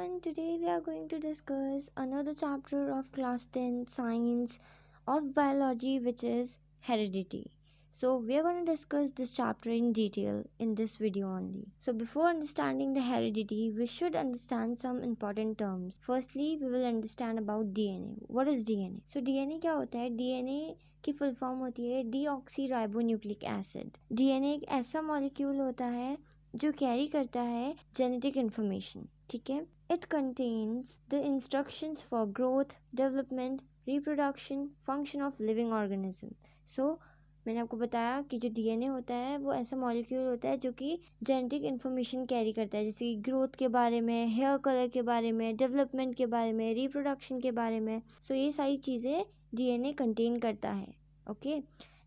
everyone, today we are going to discuss another chapter of class 10 science of biology, which is heredity. So we are going to discuss this chapter in detail in this video only. So before understanding the heredity, we should understand some important terms. Firstly, we will understand about DNA. What is DNA? So DNA क्या होता है? DNA की full form होती है deoxyribonucleic acid. DNA एक ऐसा molecule होता है जो कैरी करता है जेनेटिक इंफॉर्मेशन. ठीक है. It contains the instructions for growth, development, reproduction, function of living organism. So मैंने आपको बताया कि जो डीएनए होता है वो ऐसा मॉलिक्यूल होता है जो कि जेनेटिक इंफॉर्मेशन कैरी करता है, जैसे कि ग्रोथ के बारे में, हेयर कलर के बारे में, डेवलपमेंट के बारे में, रिप्रोडक्शन के बारे में. सो ये सारी चीज़ें डीएनए कंटेन करता है. Okay.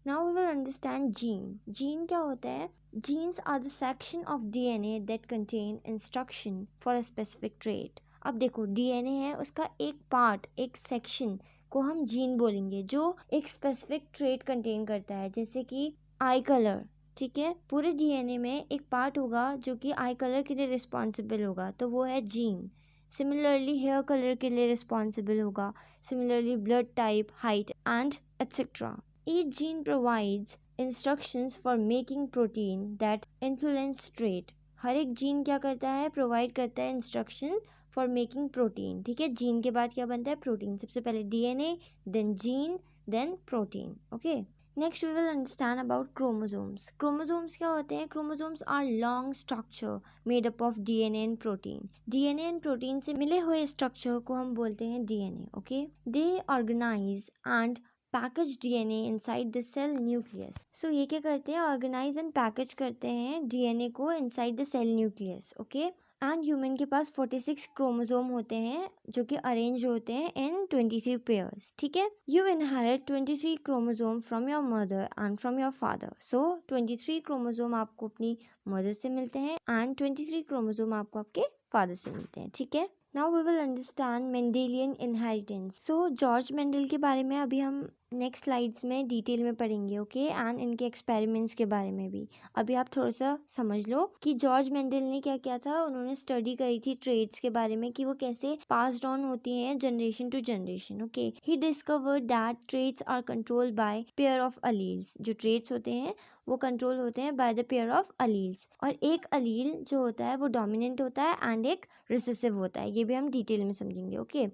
Now we will understand gene. Gene क्या होता है? Genes are the section of DNA that contain instruction for a specific trait. अब देखो DNA है, उसका एक पार्ट, एक सेक्शन को हम जीन बोलेंगे जो एक स्पेसिफिक ट्रेट कंटेन करता है, जैसे कि आई कलर. ठीक है. पूरे डीएनए में एक पार्ट होगा जो कि आई कलर के लिए रिस्पॉन्सिबल होगा, तो वो है जीन. सिमिलरली हेयर कलर के लिए रिस्पॉन्सिबल होगा. Similarly blood type, height and etcetera. Each gene provides instructions for making protein that influence trait. हर एक जीन क्या करता है? प्रोवाइड करता है इंस्ट्रक्शन फॉर मेकिंग प्रोटीन. ठीक है. जीन के बाद क्या बनता है? प्रोटीन. सबसे पहले DNA, then gene, then protein. Okay. Next we will understand about chromosomes. Chromosomes क्या होते हैं? Chromosomes are long structure made up of DNA and protein. DNA and protein से मिले हुए स्ट्रक्चर को हम बोलते हैं DNA. Okay. They organise and package DNA inside the cell nucleus. So ये क्या करते हैं? ऑर्गेनाइज एंड पैकेज करते हैं डीएनए को inside the cell nucleus. Okay. And human के पास 46 क्रोमोसोम होते हैं जो कि अरेंज होते हैं इन 23 पेयर्स. ठीक है. You inherit 23 chromosome from your mother and from your father. So 23 chromosome आपको अपनी मदर से मिलते हैं एंड 23 क्रोमोसोम आपको आपके फादर से मिलते हैं. ठीक है. Now we will understand Mendelian inheritance. So George Mendel के बारे में अभी हम नेक्स्ट स्लाइड्स में डिटेल में पढ़ेंगे. ओके. एंड इनके एक्सपेरिमेंट्स के बारे में भी. अभी आप थोड़ा सा समझ लो कि जॉर्ज मेंडल ने क्या किया था. उन्होंने स्टडी करी थी ट्रेड्स के बारे में कि वो कैसे पास्ड ऑन होती हैं generation to generation. Okay. He discovered that traits are controlled by pair of alleles. जो ट्रेड्स होते हैं वो कंट्रोल होते हैं by the pair of alleles. और एक अलील जो होता है वो डोमिनेंट होता है एंड एक रिसेसिव होता है. ये भी हम डिटेल में समझेंगे. Okay.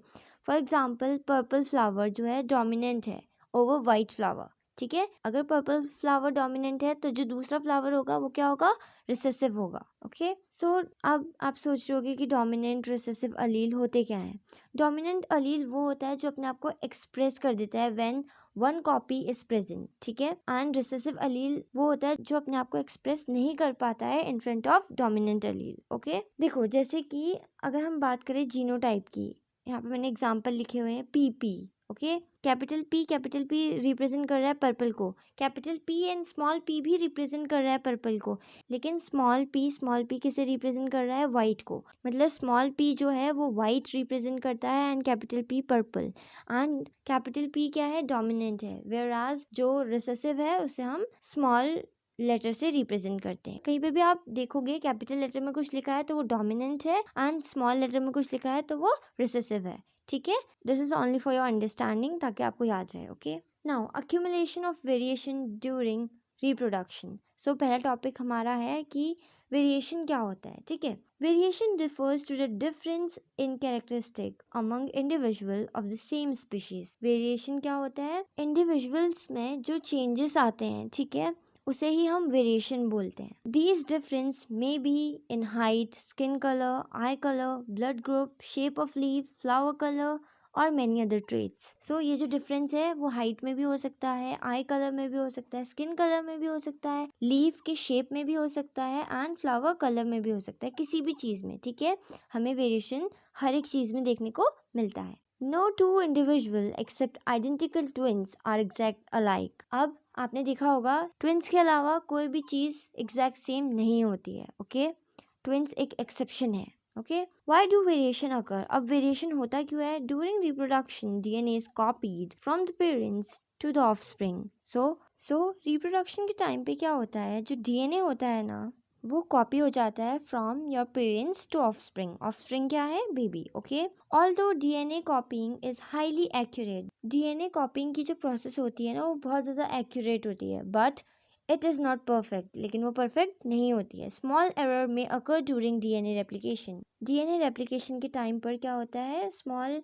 For example purple flower जो है डोमिनेंट है ओवर वाइट फ्लावर. ठीक है. अगर पर्पल फ्लावर डोमिनेंट है तो जो दूसरा फ्लावर होगा वो क्या होगा? रिसेसिव होगा. ओके. सो अब आप सोच रहे होगे कि डोमिनेंट रिसेसिव अलील होते क्या है. डोमिनेंट अलील वो होता है जो अपने आप को एक्सप्रेस कर देता है when one copy is present. ठीक है. एंड रिसेसिव अलील वो होता है जो अपने आप को एक्सप्रेस नहीं कर पाता है in front of dominant Aleel. Okay. देखो जैसे कि अगर हम बात करें जीनोटाइप की, यहाँ पे मैंने एग्जाम्पल लिखे हुए हैं. P. Okay. Capital P represent कर रहा है पर्पल को. Capital P and small P भी रिप्रेजेंट कर रहा है पर्पल को. लेकिन स्मॉल पी किसे रिप्रेजेंट कर रहा है? वाइट को. मतलब स्मॉल पी जो है वो वाइट रिप्रेजेंट करता है and capital P purple. And capital P क्या है? डोमिनेंट है. वेयरएज जो रिसेसिव है उसे हम स्मॉल लेटर से रिप्रेजेंट करते हैं. कहीं पे भी आप देखोगे कैपिटल लेटर में कुछ लिखा है तो वो डोमिनेंट है एंड स्मॉल लेटर में कुछ लिखा है तो वो रिसेसिव है. ठीक है. This is only for your understanding, ताकि आपको याद रहे. Okay. Now accumulation of variation during reproduction. So पहला टॉपिक हमारा है कि वेरिएशन क्या होता है. ठीक है. Variation refers to the difference in characteristic among individual of the same species. Variation क्या होता है? इंडिविजुअल्स में जो चेंजेस आते हैं, ठीक है, उसे ही हम वेरिएशन बोलते हैं. These difference may be in height, skin colour, I colour, blood group, shape of leaf, flower colour और मैनी अदर ट्रेट्स. सो ये जो डिफरेंस है वो हाइट में भी हो सकता है, आई कलर में भी हो सकता है, स्किन कलर में भी हो सकता है, लीफ के शेप में भी हो सकता है एंड फ्लावर कलर में भी हो सकता है. किसी भी चीज़ में. ठीक है. हमें वेरिएशन हर एक चीज़ में देखने को मिलता है. No two individual except identical twins are exact alike. अब आपने देखा होगा ट्विंस के अलावा कोई भी चीज़ एग्जैक्ट सेम नहीं होती है. ओके. ट्विंस एक एक्सेप्शन है. Okay. Why do variation occur? अब वेरिएशन होता क्यों है? During reproduction, DNA is copied from the parents to the offspring. So reproduction के टाइम पे क्या होता है? जो DNA होता है ना, वो कॉपी हो जाता है from your parents to offspring. Offspring क्या है? Baby. Okay. Although DNA copying is highly accurate. DNA copying की जो प्रोसेस होती है ना वो बहुत ज़्यादा एक्यूरेट होती है, but it is not perfect. लेकिन वो परफेक्ट नहीं होती है. स्मॉल एरर में अकर during DNA replication. DNA replication के टाइम पर क्या होता है, स्मॉल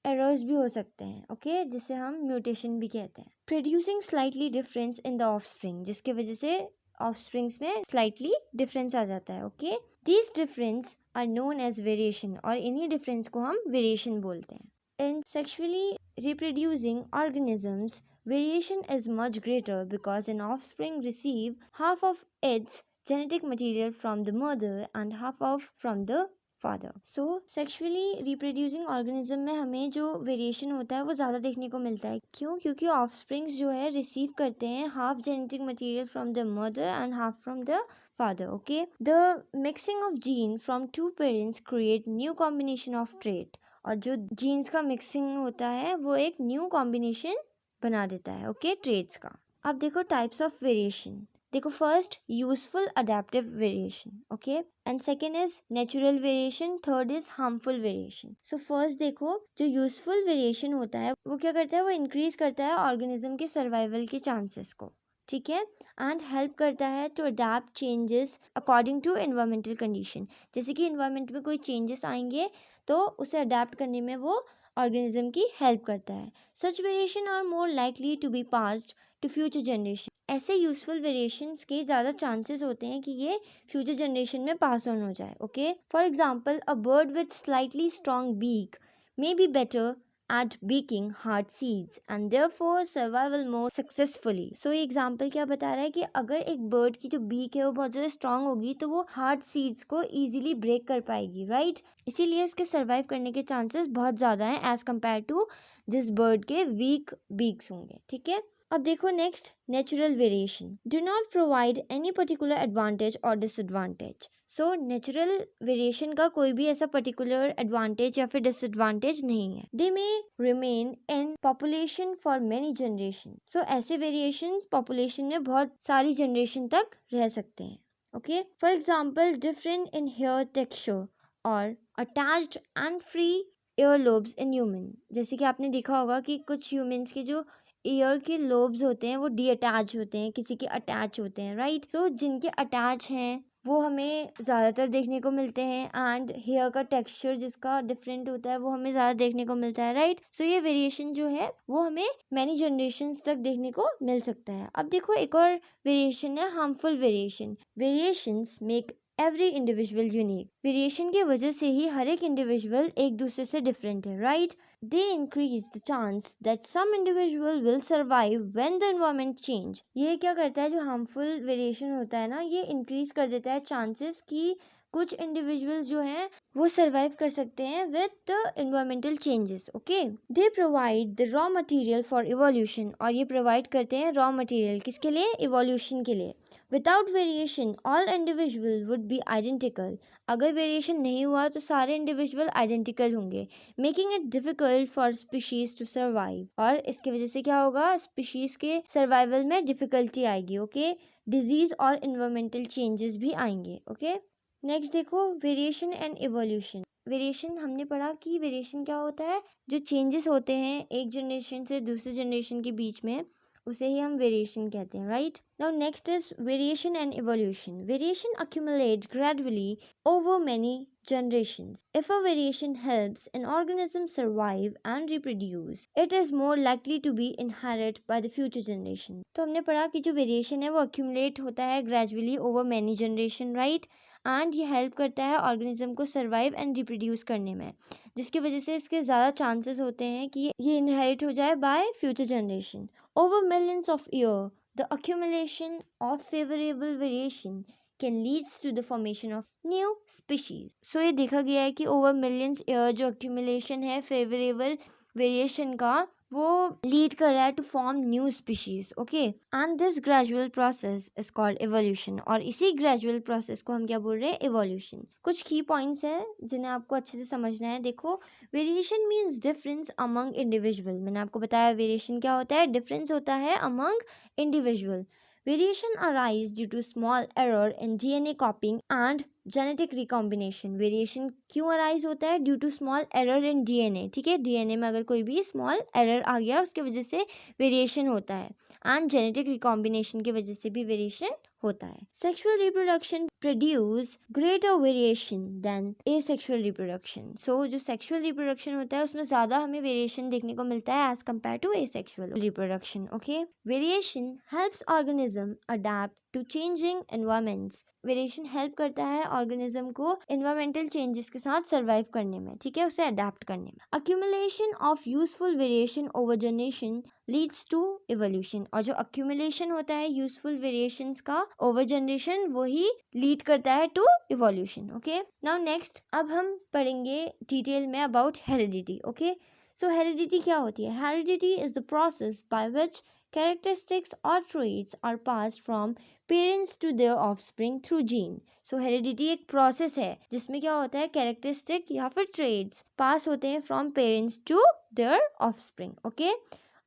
एरर्स भी हो सकते हैं. ओके, जिसे हम म्यूटेशन भी कहते हैं. Producing slightly difference in the offspring, जिसके वजह से ऑफस्प्रिंग्स में स्लाइटली डिफरेंस आ जाता है. Okay, these difference are known as variation, और इन्हीं डिफरेंस को हम वेरिएशन बोलते हैं. In sexually reproducing organisms, variation is much greater because an offspring receive half of its genetic material from the mother and half of from the father. So sexually reproducing organism में हमें जो variation होता है वो ज़्यादा देखने को मिलता है. क्यों? क्योंकि ऑफस्प्रिंग्स जो है रिसीव करते हैं half genetic material from the mother and half from the father. Okay, the mixing of gene from two parents create new combination of trait. और जो जीन्स का मिक्सिंग होता है वो एक न्यू कॉम्बिनेशन बना देता है. ओके, ट्रेड्स का. अब देखो टाइप्स ऑफ वेरिएशन. देखो, first useful adaptive variation. Okay, and second is natural variation, third is harmful variation. So first देखो, जो यूजफुल वेरिएशन होता है वो क्या करता है, वो इंक्रीज करता है ऑर्गेनिज्म के सर्वाइवल के चांसेस को. ठीक है, एंड हेल्प करता है to adapt changes according to environmental condition. जैसे कि एनवायरमेंट में कोई चेंजेस आएंगे तो उसे अडेप्ट करने में वो ऑर्गेनिज्म की हेल्प करता है. Such variation are more likely to be passed to future generation. ऐसे यूजफुल वेरिएशंस के ज़्यादा चांसेस होते हैं कि ये फ्यूचर जनरेशन में पास ऑन हो जाए. Okay, for example, a bird with slightly strong beak may be better at baking hard seeds and therefore survival more successfully. So ये एग्जाम्पल क्या बता रहा है कि अगर एक बर्ड की जो बीक है वो बहुत ज़्यादा स्ट्रांग होगी तो वो हार्ड सीड्स को इजीली ब्रेक कर पाएगी. राइट, इसीलिए उसके सर्वाइव करने के चांसेस बहुत ज़्यादा हैं एज कम्पेयर टू जिस बर्ड के वीक बीक्स होंगे. ठीक है, अब देखो next, natural variation do not provide any particular advantage और डिसएडवांटेज. सो नेचुरल वेरिएशन का कोई भी ऐसा पर्टिकुलर एडवांटेज या फिर डिसएडवांटेज नहीं है. They may remain in population for many generation. So ऐसे वेरिएशन पॉपुलेशन में बहुत सारी जनरेशन तक रह सकते हैं. Okay, for example, different in hair texture और attached and free ear lobes in human. जैसे कि आपने देखा होगा कि कुछ ह्यूमंस के जो ईयर के लोब्स होते हैं वो डी अटैच होते हैं, किसी के अटैच होते हैं. राइट, तो जिनके अटैच हैं वो हमें ज़्यादातर देखने को मिलते हैं, एंड हेयर का टेक्सचर जिसका डिफरेंट होता है वो हमें ज़्यादा देखने को मिलता है. राइट, सो ये वेरिएशन जो है वो हमें मैनी जनरेशन्स तक देखने को मिल सकता है. अब देखो एक और वेरिएशन है harmful variation. Variations make every individual unique. Variation की वजह से ही हर एक इंडिविजुअल एक दूसरे से डिफरेंट है. Right, they increase the chance that some individual will survive when the environment change. ये क्या करता है, जो harmful variation होता है ना, ये increase कर देता है chances कि कुछ इंडिविजुअल्स जो हैं वो सर्वाइव कर सकते हैं with the environmental changes. Okay, they provide the raw material for evolution. और ये प्रोवाइड करते हैं रॉ मटेरियल किसके लिए? इवोल्यूशन के लिए. Without variation all individual would be identical. अगर वेरिएशन नहीं हुआ तो सारे इंडिविजुअल आइडेंटिकल होंगे, making it difficult for species to survive. और इसकी वजह से क्या होगा, स्पीशीज के सर्वाइवल में डिफिकल्टी आएगी. ओके, डिजीज और इन्वायरमेंटल चेंजेस भी आएंगे. ओके, नेक्स्ट देखो वेरिएशन एंड इवोल्यूशन. वेरिएशन हमने पढ़ा कि वेरिएशन क्या होता है, जो चेंजेस होते हैं एक जनरेशन से दूसरे जनरेशन के बीच में, उसे ही हम वेरिएशन कहते हैं. Right, now next is variation and evolution. Variation accumulate gradually over many generations. If a variation helps an organism survive and reproduce, it is more likely to be inherited by the future generation. तो हमने पढ़ा कि जो variation है वो accumulate होता है gradually over many generation, right? And ये हेल्प करता है ऑर्गेनिज्म को सर्वाइव एंड रिप्रोड्यूस करने में, जिसकी वजह से इसके ज़्यादा चांसेस होते हैं कि ये इनहेरिट हो जाए by future generation. Over millions of year the accumulation of favorable variation can leads to the formation of new species. So ये देखा गया है कि over millions year जो accumulation है favorable variation का वो लीड कर रहा है to form new species. Okay, and this gradual process is called evolution. और इसी ग्रेजुअल प्रोसेस को हम क्या बोल रहे हैं? इवोल्यूशन. कुछ की पॉइंट्स हैं जिन्हें आपको अच्छे से समझना है. देखो, variation means difference among individual. मैंने आपको बताया वेरिएशन क्या होता है, डिफरेंस होता है among individual. Variation arise due to small error in DNA copying and genetic recombination. Variation क्यों अराइज होता है? Due to small error in DNA. ठीक है, डीएनए में अगर कोई भी स्मॉल एरर आ गया उसकी वजह से वेरिएशन होता है. एंड जेनेटिक रिकॉम्बिनेशन की वजह से भी वेरिएशन होता है. Sexual reproduction produce greater variation than asexual reproduction. So जो सेक्सुअल रिप्रोडक्शन होता है उसमें ज्यादा हमें वेरिएशन देखने को मिलता है as compare to asexual reproduction. Okay, variation helps organism adapt to changing environments. Variation help करता है ऑर्गेनिज्म को एनवायरमेंटल चेंजेस के साथ सर्वाइव करने में. ठीक है, उसे अडेप्ट करने में. Accumulation of useful variation over generation leads to evolution. और जो अक्यूमुलेशन होता है यूजफुल वेरिएशंस का ओवर जनरेशन वही लीड करता है to evolution. Okay, now next अब हम पढ़ेंगे डिटेल में about heredity. Okay, so heredity क्या होती है? Heredity is the process by which characteristics or traits are passed from parents to their offspring through gene. So heredity एक process है जिसमें क्या होता है, characteristic या फिर traits pass होते हैं from parents to their offspring. Okay,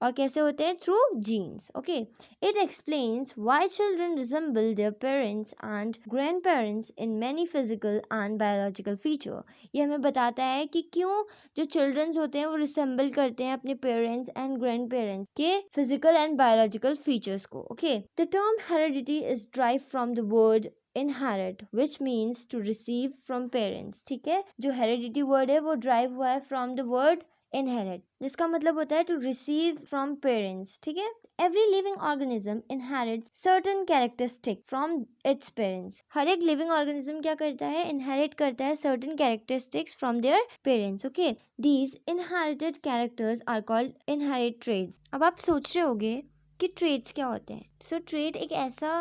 और कैसे होते हैं? Through genes. Okay, it explains why children resemble their parents and grandparents in many physical and biological feature. ये हमें बताता है कि क्यों जो चिल्ड्रंस होते हैं वो रिसेंबल करते हैं अपने पेरेंट्स एंड ग्रैंड पेरेंट्स के फिजिकल एंड बायोलॉजिकल फीचर्स को. Okay, the term heredity is drive from the word inherit which means to receive from parents. ठीक है, जो heredity word है वो ड्राइव हुआ है from the word inherit जिसका मतलब होता है to receive from parents. ठीक है, every living organism inherits certain characteristic from its parents. हर एक living organism क्या करता है? inherit करता है certain characteristics from their parents. Okay, these inherited characters are called inherit traits. अब आप सोच रहे होगे कि traits क्या होते हैं? So trait एक ऐसा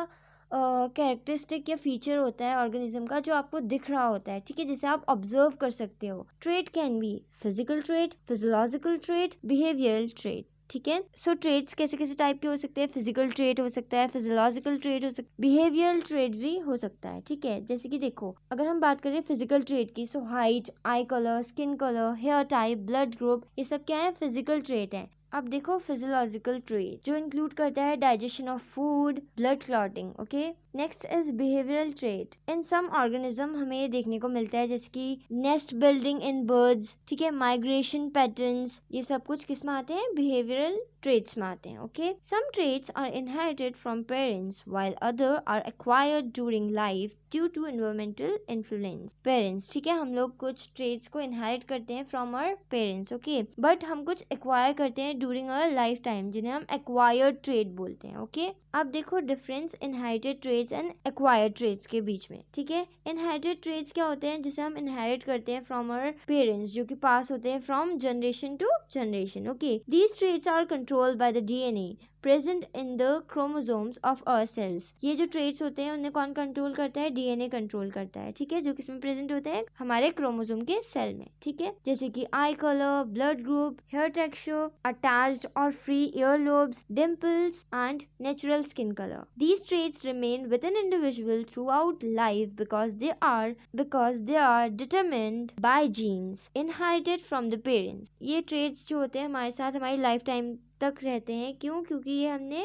कैरेक्टरिस्टिक या फीचर होता है ऑर्गेनिज्म का जो आपको दिख रहा होता है. ठीक है, जिसे आप ऑब्जर्व कर सकते हो. Trait can be physical trait, physiological trait, behavioural trait. ठीक है, सो ट्रेट्स कैसे कैसे टाइप के हो सकते हैं? फिजिकल ट्रेट हो सकता है, फिजियोलॉजिकल ट्रेट हो सकता है, बिहेवियरल ट्रेट भी हो सकता है. ठीक है, जैसे कि देखो अगर हम बात करें फिजिकल ट्रेट की, so height, eye colour, skin colour, hair type, blood group, ये सब क्या है? फिजिकल ट्रेट है. अब देखो फिजियोलॉजिकल ट्रेट जो इंक्लूड करता है digestion of food, blood clotting. Okay, next is behavioural trait. In some organism हमें ये देखने को मिलता है जैसे कि नेस्ट बिल्डिंग इन बर्ड्स. ठीक है, माइग्रेशन पैटर्न्स, ये सब कुछ किस में आते हैं? बिहेवियरल ट्रेट्स में आते हैं. Okay, some traits are inherited from parents while other are acquired during life due to environmental influence. Parents, ठीक है, हम लोग कुछ ट्रेट्स को इनहेरिट करते हैं from our parents. Okay, but हम कुछ एक्वायर करते हैं ड्यूरिंग आवर लाइफ टाइम जिन्हें हम एक्वायर्ड ट्रेट बोलते हैं. ओके, अब देखो difference inherited traits and acquired traits के बीच में. ठीक है, इनहेरिटेड ट्रेट्स क्या होते हैं? जिसे हम इनहेरिट करते हैं फ्रॉम आवर पेरेंट्स, जो कि पास होते हैं from generation to generation. Okay, these traits are controlled by the DNA present in the chromosomes of our cells. ये जो ट्रेट्स होते हैं उन्हें कौन कंट्रोल करता है? डीएनए कंट्रोल करता है. ठीक है, जो किसमें प्रेजेंट होते हैं? हमारे क्रोमोसोम के सेल में. ठीक है, जैसे कि eye colour, blood group, hair texture, attached और free ear lobes, dimples and natural skin color. These traits remain with an individual throughout life because they are determined by genes inherited from the parents. ये traits जो होते हैं हमारे साथ हमारी life time तक रहते हैं. क्यों? क्योंकि ये हमने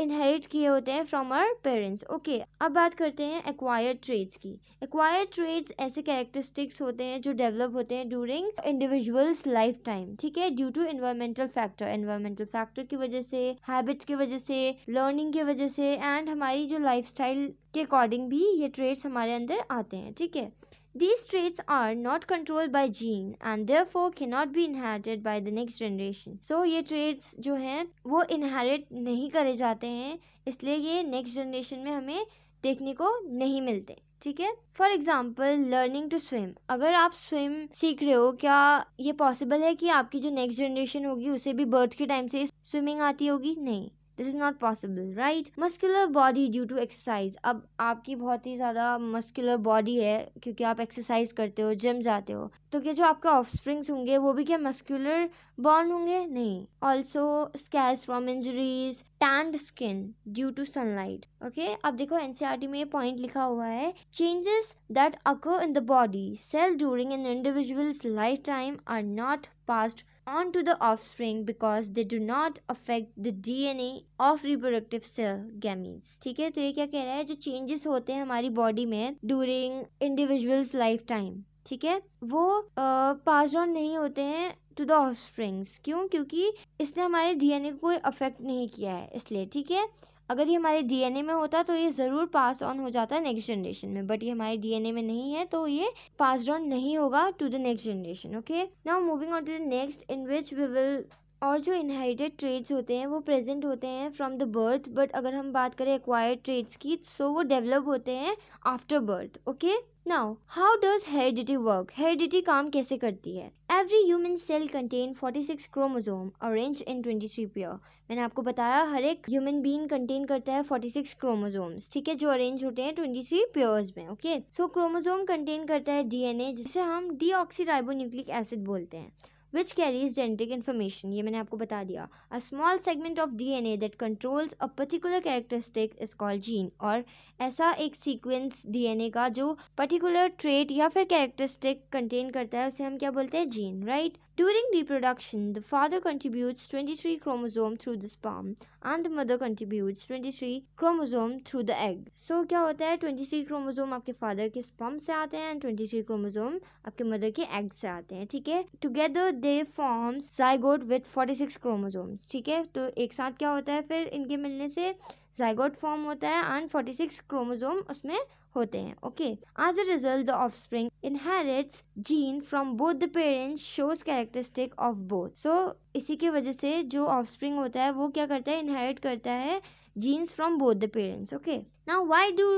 इनहेरिट किए होते हैं फ्रॉम आवर पेरेंट्स. ओके, अब बात करते हैं एक्वायर्ड ट्रेट्स की. एक्वायर्ड ट्रेट्स ऐसे कैरेक्टरिस्टिक्स होते हैं जो डेवलप होते हैं ड्यूरिंग इंडिविजुअल्स लाइफ टाइम. ठीक है, ड्यू टू एनवायरमेंटल फैक्टर की वजह से, हैबिट्स की वजह से, लर्निंग की वजह से एंड हमारी जो लाइफस्टाइल के अकॉर्डिंग भी ये ट्रेट्स हमारे अंदर आते हैं. ठीक है, these traits are not controlled by gene and therefore cannot be inherited by the next generation. So ये traits जो हैं वो inherit नहीं करे जाते हैं, इसलिए ये next generation में हमें देखने को नहीं मिलते. ठीक है, for example learning to swim. अगर आप स्विम सीख रहे हो, क्या ये पॉसिबल है कि आपकी जो नेक्स्ट जनरेशन होगी उसे भी बर्थ के टाइम से स्विमिंग आती होगी? नहीं, this is not possible, right. Muscular body due to exercise. अब आपकी बहुत ही ज्यादा मस्कुलर बॉडी है क्योंकि आप एक्सरसाइज करते हो, जिम जाते हो, तो क्या जो आपके ऑफस्प्रिंग्स होंगे वो भी क्या मस्कुलर बॉर्न होंगे? नहीं. Also scars from injuries, tanned skin due to sunlight. Okay, अब देखो एनसीईआरटी में ये पॉइंट लिखा हुआ है, changes that occur in the body cell during an individual's lifetime are not passed onto the offspring because they do not affect the DNA of reproductive cell gametes. ठीक है, तो ये क्या कह रहा है, जो चेंजेस होते हैं हमारी बॉडी में ड्यूरिंग इंडिविजुअल्स लाइफ टाइम, ठीक है, वो पास ऑन नहीं होते हैं टू द ऑफस्प्रिंग्स। क्यों? क्योंकि इसने हमारे डीएनए को कोई अफेक्ट नहीं किया है, इसलिए। ठीक है, अगर ये हमारे डीएनए में होता तो ये ज़रूर पास ऑन हो जाता है नेक्स्ट जनरेशन में, बट ये हमारे डीएनए में नहीं है तो ये पास्ड ऑन नहीं होगा to the next generation. Okay, now moving on to the next in which we will, और जो इनहेरिटेड ट्रेड्स होते हैं वो प्रेजेंट होते हैं फ्रॉम द बर्थ, बट अगर हम बात करें एक्वायर्ड ट्रेड्स की, सो वो डेवलप होते हैं after birth. Okay, now how does heredity work? Heredity काम कैसे करती है? Every human cell contain 46 chromosome arrange in 23 pair. मैंने आपको बताया हर एक ह्यूमन बीइंग कंटेन करता है 46 क्रोमोसोम्स, ठीक है, जो अरेंज होते हैं 23 पेयर्स में। ओके, सो क्रोमोसोम कंटेन करता है डीएनए, जिसे हम डीऑक्सीराइबोन्यूक्लिक एसिड बोलते हैं, which carries genetic information. ये मैंने आपको बता दिया. A small segment of DNA that controls a particular characteristic is called gene. और ऐसा एक सीक्वेंस डीएनए का जो पर्टिकुलर ट्रेट या फिर कैरेक्टरिस्टिक कंटेन करता है उसे हम क्या बोलते हैं? Gene, right? During reproduction, the father contributes 23 chromosome through the sperm and the mother contributes 23 chromosome through the egg. So क्या होता है? 23 chromosome आपके father के sperm से आते हैं and 23 chromosome आपके mother के egg से आते हैं, ठीक है? Together they form zygote with 46 chromosomes, ठीक है? तो एक साथ क्या होता है फिर इनके मिलने से? zygote फॉर्म होता है and 46 क्रोमोसोम उसमें होते हैं. Okay, as a result the offspring inherits gene from both the parents, shows characteristic of both. So इसी की वजह से जो ऑफस्प्रिंग होता है वो क्या करता है? इनहेरिट करता है genes from both the parents. Okay, now why do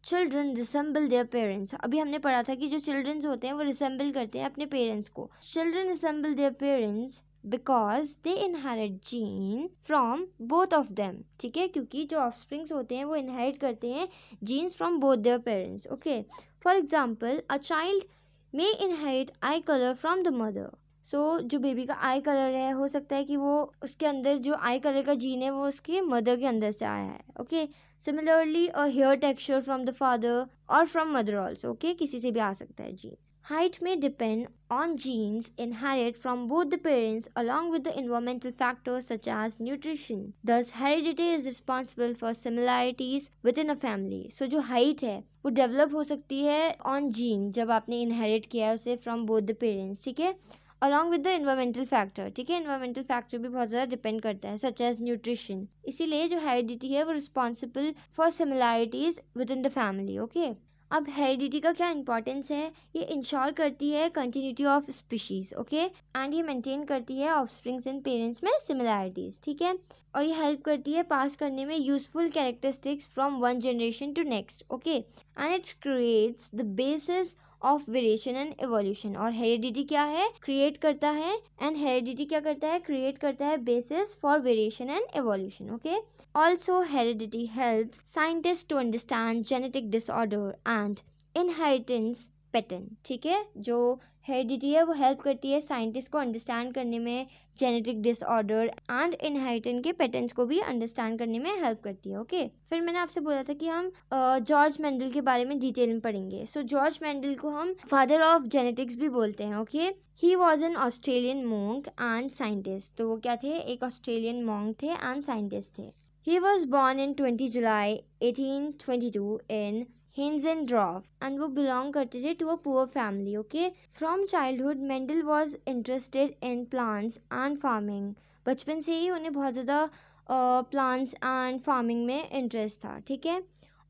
children resemble their parents? अभी हमने पढ़ा था कि जो चिल्ड्रंस होते हैं वो रिसेंबल करते हैं अपने पेरेंट्स को. Children resemble their parents because they inherit gene from both of them. ठीक है, क्योंकि जो offsprings होते हैं वो inherit करते हैं genes from both their parents. Okay, for example, a child may inherit eye color from the mother. So जो बेबी का आई कलर है हो सकता है कि वो उसके अंदर जो आई कलर का जीन है वो उसके मदर के अंदर से आया है. Okay, similarly a hair texture from the father और फ्रॉम मदर ऑल्सो. ओके, किसी से भी आ सकता है gene. Height may depend on genes inherited from both the parents along with the environmental factors such as nutrition. Thus, heredity is responsible for similarities within a family. So, जो height है वो develop हो सकती है on gene जब आपने inherit किया है उसे from both the parents, ठीक है, along with the environmental factor. ठीक है, environmental factor भी बहुत ज़्यादा depend करता है such as nutrition. इसीलिए जो heredity है वो responsible for similarities within the family. Okay. अब हेरिडिटी का क्या इंपॉर्टेंस है? ये इंश्योर करती है continuity of species. Okay, and ये मेंटेन करती है ऑफस्प्रिंग्स एंड पेरेंट्स में सिमिलैरिटीज. ठीक है, और ये हेल्प करती है पास करने में useful characteristics from one generation to next. Okay, and it's creates the basis of variation and evolution. और हेरिडिटी क्या है? क्रिएट करता है. एंड हेरिडिटी क्या करता है? क्रिएट करता है basis for variation and evolution. Okay, also heredity helps scientist to understand genetic disorder and inheritance pattern. ठीक है, जो हेरिडिटी है वो हेल्प करती है साइंटिस्ट को अंडरस्टैंड करने में जेनेटिक डिसऑर्डर एंड इनहेरिटेंस के पैटर्न्स को भी अंडरस्टैंड करने में हेल्प करती है. ओके, फिर मैंने आपसे बोला था कि हम जॉर्ज मेंडल के बारे में डिटेल में पढ़ेंगे. सो जॉर्ज मेंडल को हम फादर ऑफ जेनेटिक्स भी बोलते हैं. Okay, he was an Australian monk and scientist. तो वो क्या थे? एक ऑस्ट्रेलियन मॉन्क थे एंड साइंटिस्ट थे. He was born in 20 July 1822 in Hinzendorf and वो belong करते थे to a poor family. Okay, from childhood Mendel was interested in plants and farming. बचपन से ही उन्हें बहुत ज़्यादा plants and farming में interest था. ठीक है,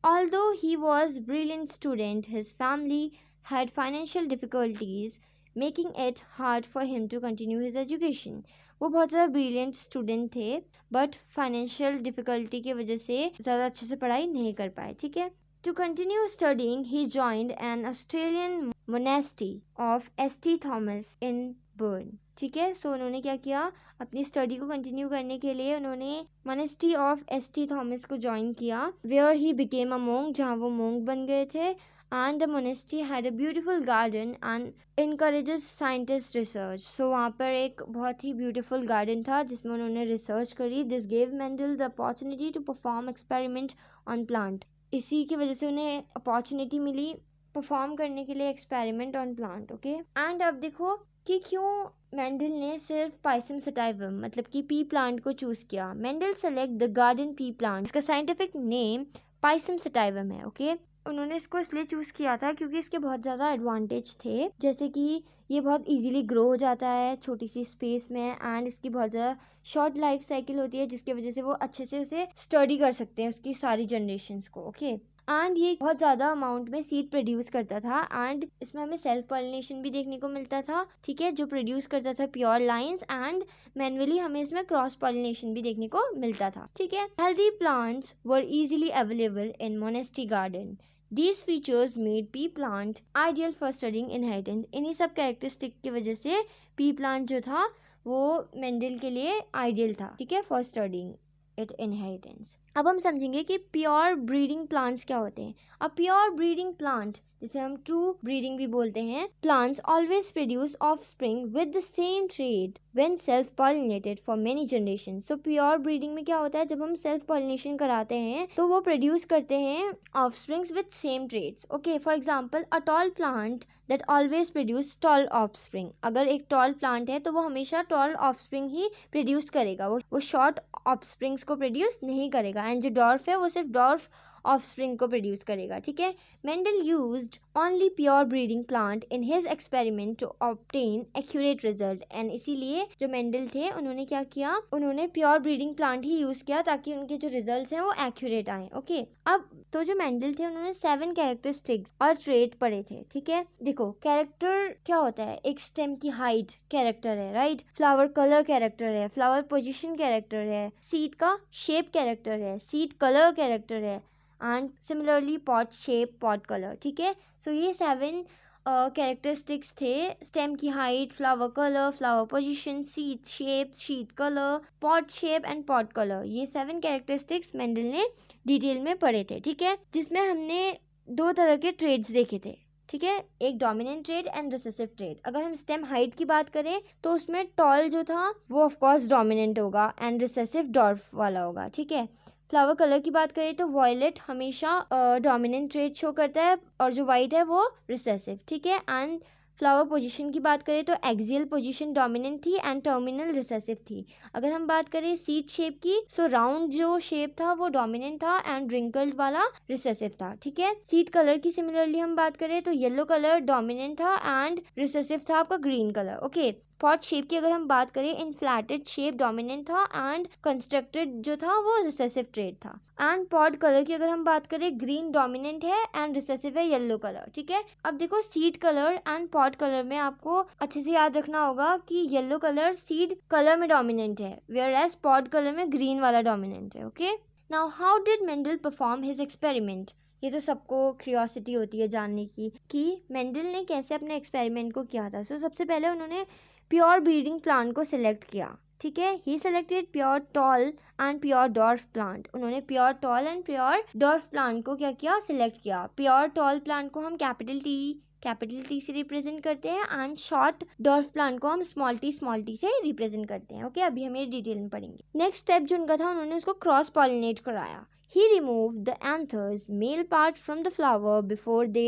although he was brilliant student, his family had financial difficulties making it hard for him to continue his education. वो बहुत ज़्यादा ब्रिलियंट स्टूडेंट थे बट फाइनेंशियल डिफिकल्टी की वजह से ज़्यादा अच्छे से पढ़ाई नहीं कर पाए. ठीक है, to continue studying he joined an Australian monastery of S T. Thomas in Bern. ठीक है, सो उन्होंने क्या किया? अपनी स्टडी को कंटिन्यू करने के लिए उन्होंने मोनेस्ट्री ऑफ एस.टी. थॉमस को ज्वाइन किया, where he became a monk, जहाँ वो मोंक बन गए थे. And the monastery had a beautiful garden and encourages scientist research. So वहाँ पर एक बहुत ही beautiful garden था जिसमें उन्होंने research करी. This gave Mendel the opportunity to perform experiment on plant. इसी की वजह से उन्हें opportunity मिली perform करने के लिए experiment on plant. Okay, and अब देखो कि क्यों मेंडल ने सिर्फ पाइसम सटाइवम मतलब कि पी प्लांट को चूज किया। Mendel select the garden pea plant, इसका साइंटिफिक नेम पाइसम सटाइवम है। ओके, उन्होंने इसको इसलिए चूज किया था क्योंकि इसके बहुत ज़्यादा एडवांटेज थे, जैसे कि ये बहुत इजीली ग्रो हो जाता है छोटी सी स्पेस में, एंड इसकी बहुत ज़्यादा शॉर्ट लाइफ साइकिल होती है, जिसकी वजह से वो अच्छे से उसे स्टडी कर सकते हैं उसकी सारी जनरेशन्स को। ओके, एंड ये बहुत ज़्यादा अमाउंट में सीड प्रोड्यूस करता था, एंड इसमें हमें सेल्फ पॉलिनेशन भी देखने को मिलता था, ठीक है, जो प्रोड्यूस करता था प्योर लाइंस, एंड मैनुअली हमें इसमें क्रॉस पॉलिनेशन भी देखने को मिलता था, ठीक है। Healthy plants were easily available in monastery garden. These features made pea plant ideal for studying inheritance. इन्हीं सब कैरेक्टरिस्टिक की वजह से pea plant जो था वो मेंडल के लिए आइडियल था, ठीक है, फॉर स्टडिंग इट इनहेरिटेंस। अब हम समझेंगे कि प्योर ब्रीडिंग प्लांट्स क्या होते हैं। अब प्योर ब्रीडिंग प्लांट, जिसे हम ट्रू ब्रीडिंग भी बोलते हैं, plants always produce offspring with the same trade when self pollinated for many generation. So pure breeding में क्या होता है, जब हम सेल्फ पॉलिनेशन कराते हैं तो वो प्रोड्यूस करते हैं offsprings with same traits. Okay, for example a tall plant that always produce tall offspring. अगर एक टॉल प्लांट है तो वो हमेशा टॉल ऑफस्प्रिंग ही प्रोड्यूस करेगा, वो शॉर्ट ऑफस्प्रिंग्स को प्रोड्यूस नहीं करेगा, एंड जो डॉर्फ है वो सिर्फ डॉर्फ ऑफस्प्रिंग को प्रोड्यूस करेगा, ठीक है। Mendel used only pure breeding plant in his experiment to obtain accurate result, and इसीलिए जो मेंडल थे उन्होंने क्या किया, उन्होंने प्योर ब्रीडिंग प्लांट ही यूज किया ताकि उनके जो रिजल्ट्स हैं वो एक्यूरेट आए। ओके, अब तो जो मेंडल थे उन्होंने 7 कैरेक्टरिस्टिक्स और ट्रेट पढ़े थे, ठीक है। देखो, कैरेक्टर क्या होता है, एक स्टेम की हाइट कैरेक्टर है, राइट, फ्लावर कलर कैरेक्टर है, फ्लावर पोजीशन कैरेक्टर है, सीड का शेप कैरेक्टर है, सीड कलर कैरेक्टर है, and similarly pot shape, pot colour, ठीक है। सो ये 7 कैरेक्टरिस्टिक्स थे, स्टेम की height, flower colour, flower position, seed shape, seed colour, pot shape and pot colour. ये 7 कैरेक्टरिस्टिक्स मेंडल ने डिटेल में पढ़े थे, ठीक है, जिसमें हमने 2 तरह के ट्रेड्स देखे थे, ठीक है, एक dominant trade and recessive trade. अगर हम स्टेम हाइट की बात करें तो उसमें टॉल जो था वो ऑफ कोर्स डोमिनेंट होगा एंड रिसेसिव डॉर्फ वाला होगा, ठीक है। फ्लावर कलर की बात करें तो वॉयलेट हमेशा डोमिनेंट ट्रेड शो करता है और जो वाइट है वो रिसेसिव, ठीक है। एंड फ्लावर पोजीशन की बात करें तो एक्सियल पोजीशन डोमिनेंट थी एंड टर्मिनल रिसेसिव थी। अगर हम बात करें सीड शेप की, सो राउंड जो शेप था वो डोमिनेंट था एंड रिंकल्ड वाला रिसेसिव था, ठीक है। सीड कलर की सिमिलरली हम बात करें तो येलो कलर डोमिनेंट था एंड रिसेसिव था आपका green colour. Okay, pot shape की अगर हम बात करें, इन फ्लैटेड शेप डोमिनेंट था एंड कंस्ट्रक्टेड जो था वो रिसेसिव ट्रेड था। एंड पॉट कलर की अगर हम बात करें, ग्रीन डोमिनेंट है एंड रिसेसिव है येलो कलर, ठीक है। अब देखो, seed colour and pot colour में आपको अच्छे से याद रखना होगा कि येलो कलर सीड कलर में डोमिनेंट है, वेयर एज पॉट कलर में ग्रीन वाला डोमिनेंट है। Okay, now how did Mendel perform his experiment. ये तो सबको क्यूरियोसिटी होती है जानने की कि मेंडल ने कैसे अपने एक्सपेरिमेंट को किया था। सो सबसे पहले उन्होंने प्योर ब्रीडिंग प्लांट को सिलेक्ट किया, ठीक है। He selected pure tall and pure dwarf plant. उन्होंने pure tall and pure dwarf plant को क्या किया, सिलेक्ट किया। प्योर टॉल प्लांट को हम कैपिटल टी से रिप्रेजेंट करते हैं एंड शॉर्ट डॉर्फ प्लांट को हम स्मॉल टी से रिप्रेजेंट करते हैं। ओके, अभी हम ये डिटेल में पढ़ेंगे। नेक्स्ट स्टेप जो उनका था, उन्होंने उसको क्रॉस पॉलिनेट कराया। He removed the anthers male part from the flower before they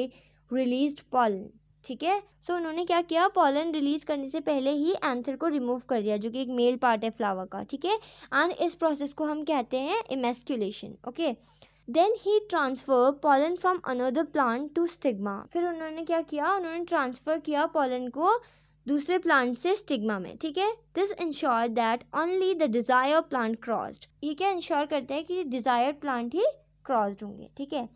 released pollen, ठीक है। सो उन्होंने क्या किया, पॉलन रिलीज करने से पहले ही एंथर को रिमूव कर दिया, जो कि एक मेल पार्ट है फ्लावर का, ठीक है। एंड इस प्रोसेस को हम कहते हैं emasculation. Okay, then he transfer pollen from another plant to stigma. फिर उन्होंने क्या किया, उन्होंने ट्रांसफर किया पॉलन को दूसरे प्लांट से स्टिग्मा में, ठीक है। This ensure that only the desire plant crossed. ये क्या इंश्योर करता है कि डिजायर्ड प्लांट ही क्रॉस्ड होंगे, ठीक है।